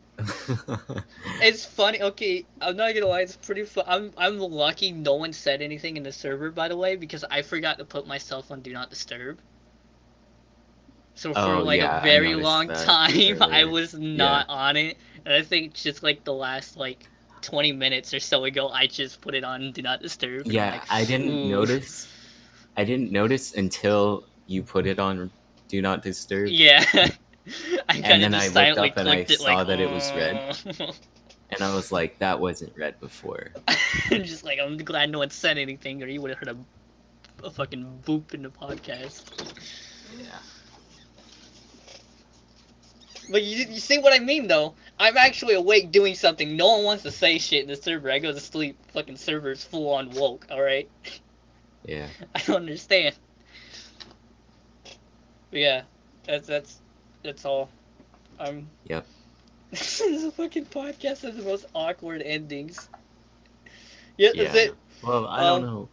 It's funny. Okay, I'm not gonna lie. It's pretty fun. I'm lucky no one said anything in the server, by the way, because I forgot to put myself on Do Not Disturb. So for Oh like a yeah, I very noticed long that time, I earlier. was Yeah. not on it, and I think just like the last like 20 minutes or so ago, I just put it on Do Not Disturb. And I'm Yeah, like, I didn't ooh. notice. I didn't notice until you put it on Do Not Disturb. Yeah. I And kind of then I just looked silently up and I clicked it like, saw that it was red. oh. And I was like, that wasn't red before. I'm just like, I'm glad no one said anything, or you would have heard a fucking boop in the podcast. Yeah. But you see what I mean, though? I'm actually awake doing something. No one wants to say shit in the server. I go to sleep. Fucking server's full on woke, alright? Yeah. I don't understand. But yeah, that's all. Yep. This is a fucking podcast of the most awkward endings. Yeah, that's Yeah. it. Well, I don't know.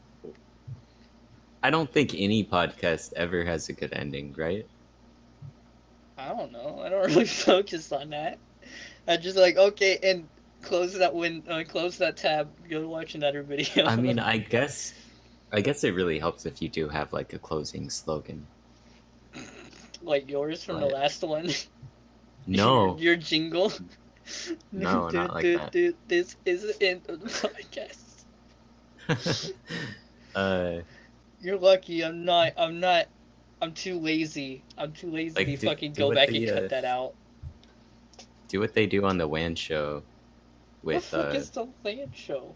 I don't think any podcast ever has a good ending, right? I don't know. I don't really focus on that. I just like, okay, and close that tab. Go watch another video. I mean, I guess it really helps if you do have like a closing slogan. Like yours from the But- last one. No. Your jingle. No, not like that. This is the end of the podcast. You're lucky. I'm not. I'm too lazy. I'm too lazy Like, to do- fucking do go what back the, and cut that out. Do what they do on the WAN show What the with fuck is the land show?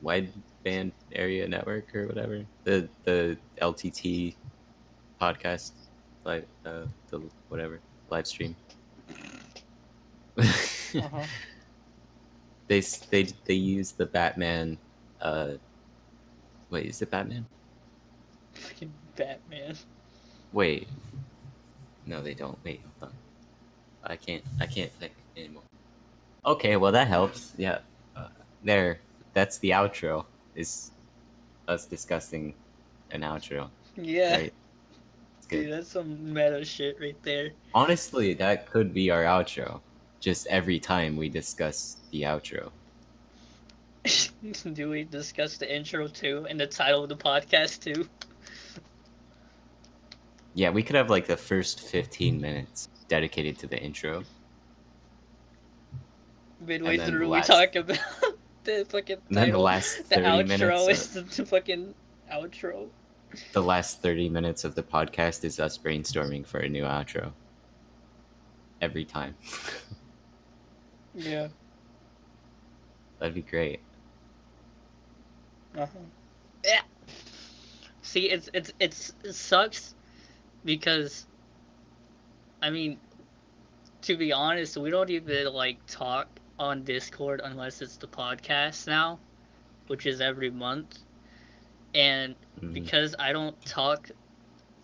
wideband area network or whatever, the LTT podcast, like the whatever live stream. Uh-huh. They use the Batman. Wait, is it Batman? Fucking Batman. Wait, no, they don't. Wait, hold on. I can't think anymore. Okay, well that helps. Yeah, there. That's the outro. Is us discussing an outro. Yeah. Right. Dude, that's some meta shit right there. Honestly, that could be our outro. Just every time we discuss the outro. Do we discuss the intro too and the title of the podcast too? Yeah, we could have like the first 15 minutes dedicated to the intro. Midway And then through, the we last- talk about the fucking And then the title. last The 30 outro minutes. is the fucking outro. The last 30 minutes of the podcast is us brainstorming for a new outro. Every time. Yeah. That'd be great. Uh-huh. Yeah. See, it sucks because, I mean, to be honest, we don't even like talk on Discord unless it's the podcast now, which is every month. And because I don't talk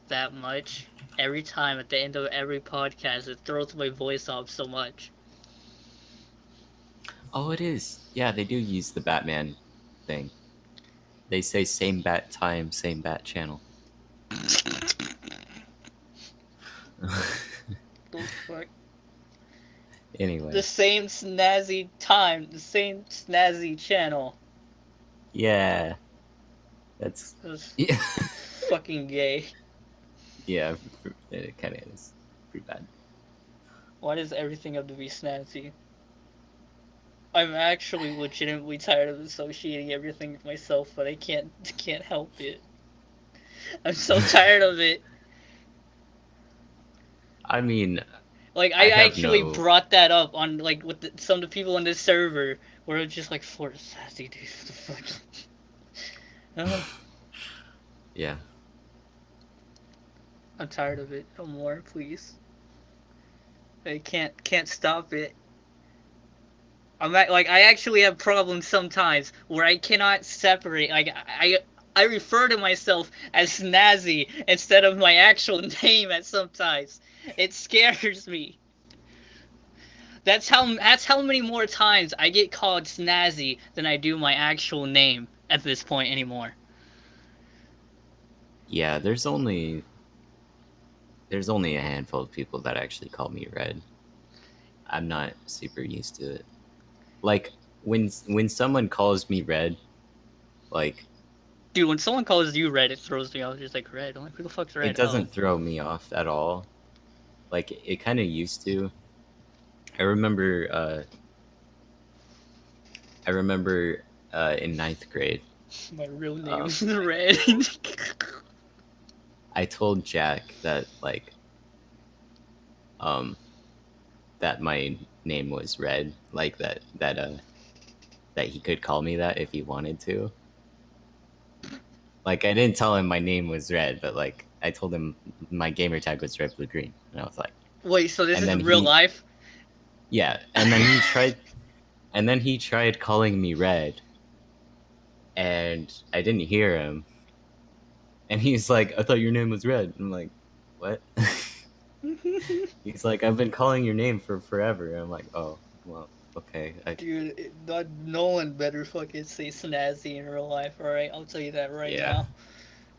that much, every time at the end of every podcast, it throws my voice off so much. Oh, it is. Yeah, they do use the Batman thing. They say same bat time, same bat channel. The fuck? Anyway. The same snazzy time, the same snazzy channel. Yeah. That's yeah. Fucking gay. Yeah, it kind of is. Pretty bad. Why does everything have to be snazzy? I'm actually legitimately tired of associating everything with myself, but I can't help it. I'm so tired of it. I mean, like I actually brought that up on like with some of the people on this server, where it's just like, Fort Sassy, dude, what the fuck? Oh. Yeah. I'm tired of it. No more, please. I can't stop it. I actually have problems sometimes where I cannot separate. Like I refer to myself as Snazzy instead of my actual name at sometimes. It scares me. That's how many more times I get called Snazzy than I do my actual name at this point anymore. Yeah, there's only a handful of people that actually call me Red. I'm not super used to it. Like when someone calls me Red, like, dude, when someone calls you Red, it throws me off. Just like, Red, I'm like, who the fuck's Red? It doesn't throw me off at all. Like, it kind of used to. I remember in 9th grade. My real name is Red. I told Jack that that my name was Red, like that he could call me that if he wanted to. Like, I didn't tell him my name was Red, but like I told him my gamer tag was Red Blue Green, and I was like, wait, so this is real life? Yeah, and then he tried calling me Red, and I didn't hear him. And he's like, I thought your name was Red. I'm like, what? He's like, I've been calling your name for forever. And I'm like, oh, well, okay. Dude, no one better fucking say Snazzy in real life, alright? I'll tell you that right now.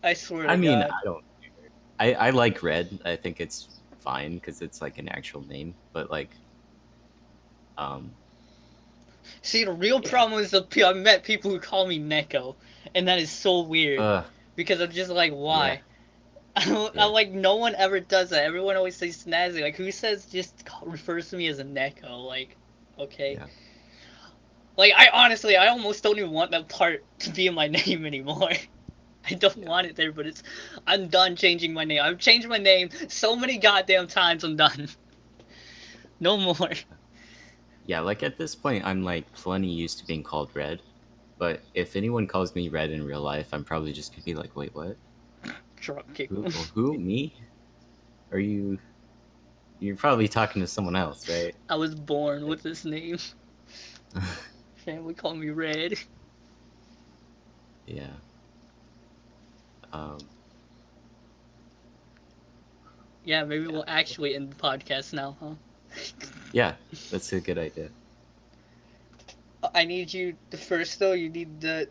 I swear to God. I mean, I like Red. I think it's fine because it's like an actual name, but like, see, the real problem is I've met people who call me Neko, and that is so weird. Because I'm just like, why? Yeah. I'm like, no one ever does that. Everyone always says Snazzy. Like, who refers to me as a Neko? Like, okay. Yeah. Like, I almost don't even want that part to be in my name anymore. I don't want it there, but I'm done changing my name. I've changed my name so many goddamn times, I'm done. No more. Yeah, like at this point, I'm like plenty used to being called Red. But if anyone calls me Red in real life, I'm probably just gonna be like, wait, what? Who? Me? Are you? You're probably talking to someone else, right? I was born with this name. Family call me Red. Yeah. Yeah, maybe we'll actually end the podcast now, huh? Yeah, that's a good idea. I need you first, though. You need the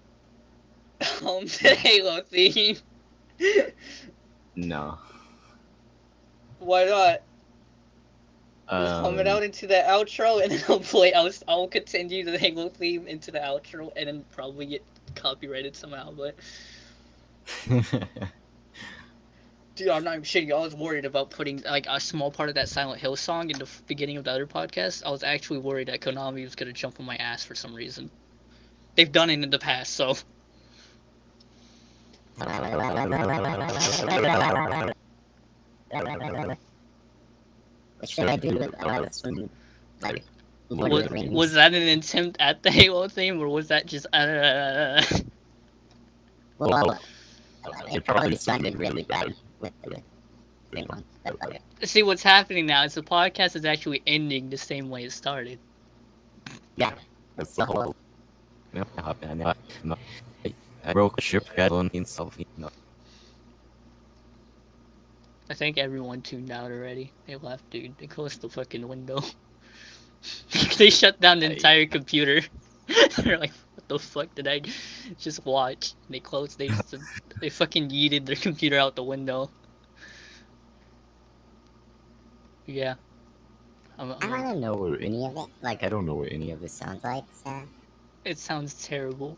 Halo theme. No. Why not? Just hum it out into the outro, and then I'll play. I'll continue the Halo theme into the outro, and then probably get copyrighted somehow. But dude, I'm not even shitting you. I was worried about putting like a small part of that Silent Hill song in the beginning of the other podcast. I was actually worried that Konami was gonna jump on my ass for some reason. They've done it in the past, so. What should I do with like Was that an attempt at the Halo theme, or was that just Well, it probably sounded really bad with the thing one. See, what's happening now is the podcast is actually ending the same way it started. Yeah, that's the whole. I broke a ship in South. I think everyone tuned out already. They left, dude. They closed the fucking window. They shut down the entire computer. They're like, what the fuck did I just watch? They closed. They fucking yeeted their computer out the window. Yeah. I want to know where any of it. Like, I don't know what any of this sounds like. So. It sounds terrible.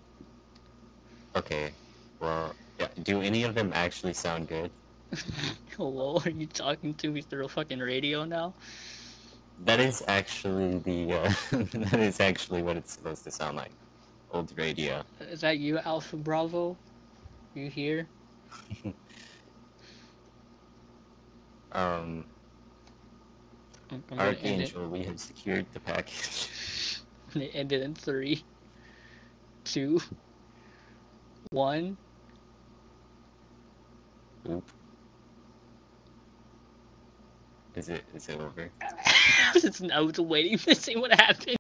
Okay. Well, yeah. Do any of them actually sound good? Hello, are you talking to me through a fucking radio now? That is actually the. That is actually what it's supposed to sound like. Old radio. Is that you, Alpha Bravo? You here? Archangel, we have secured the package. It ended in 3, 2, 1. Oop. Is it over? I was waiting to see what happened.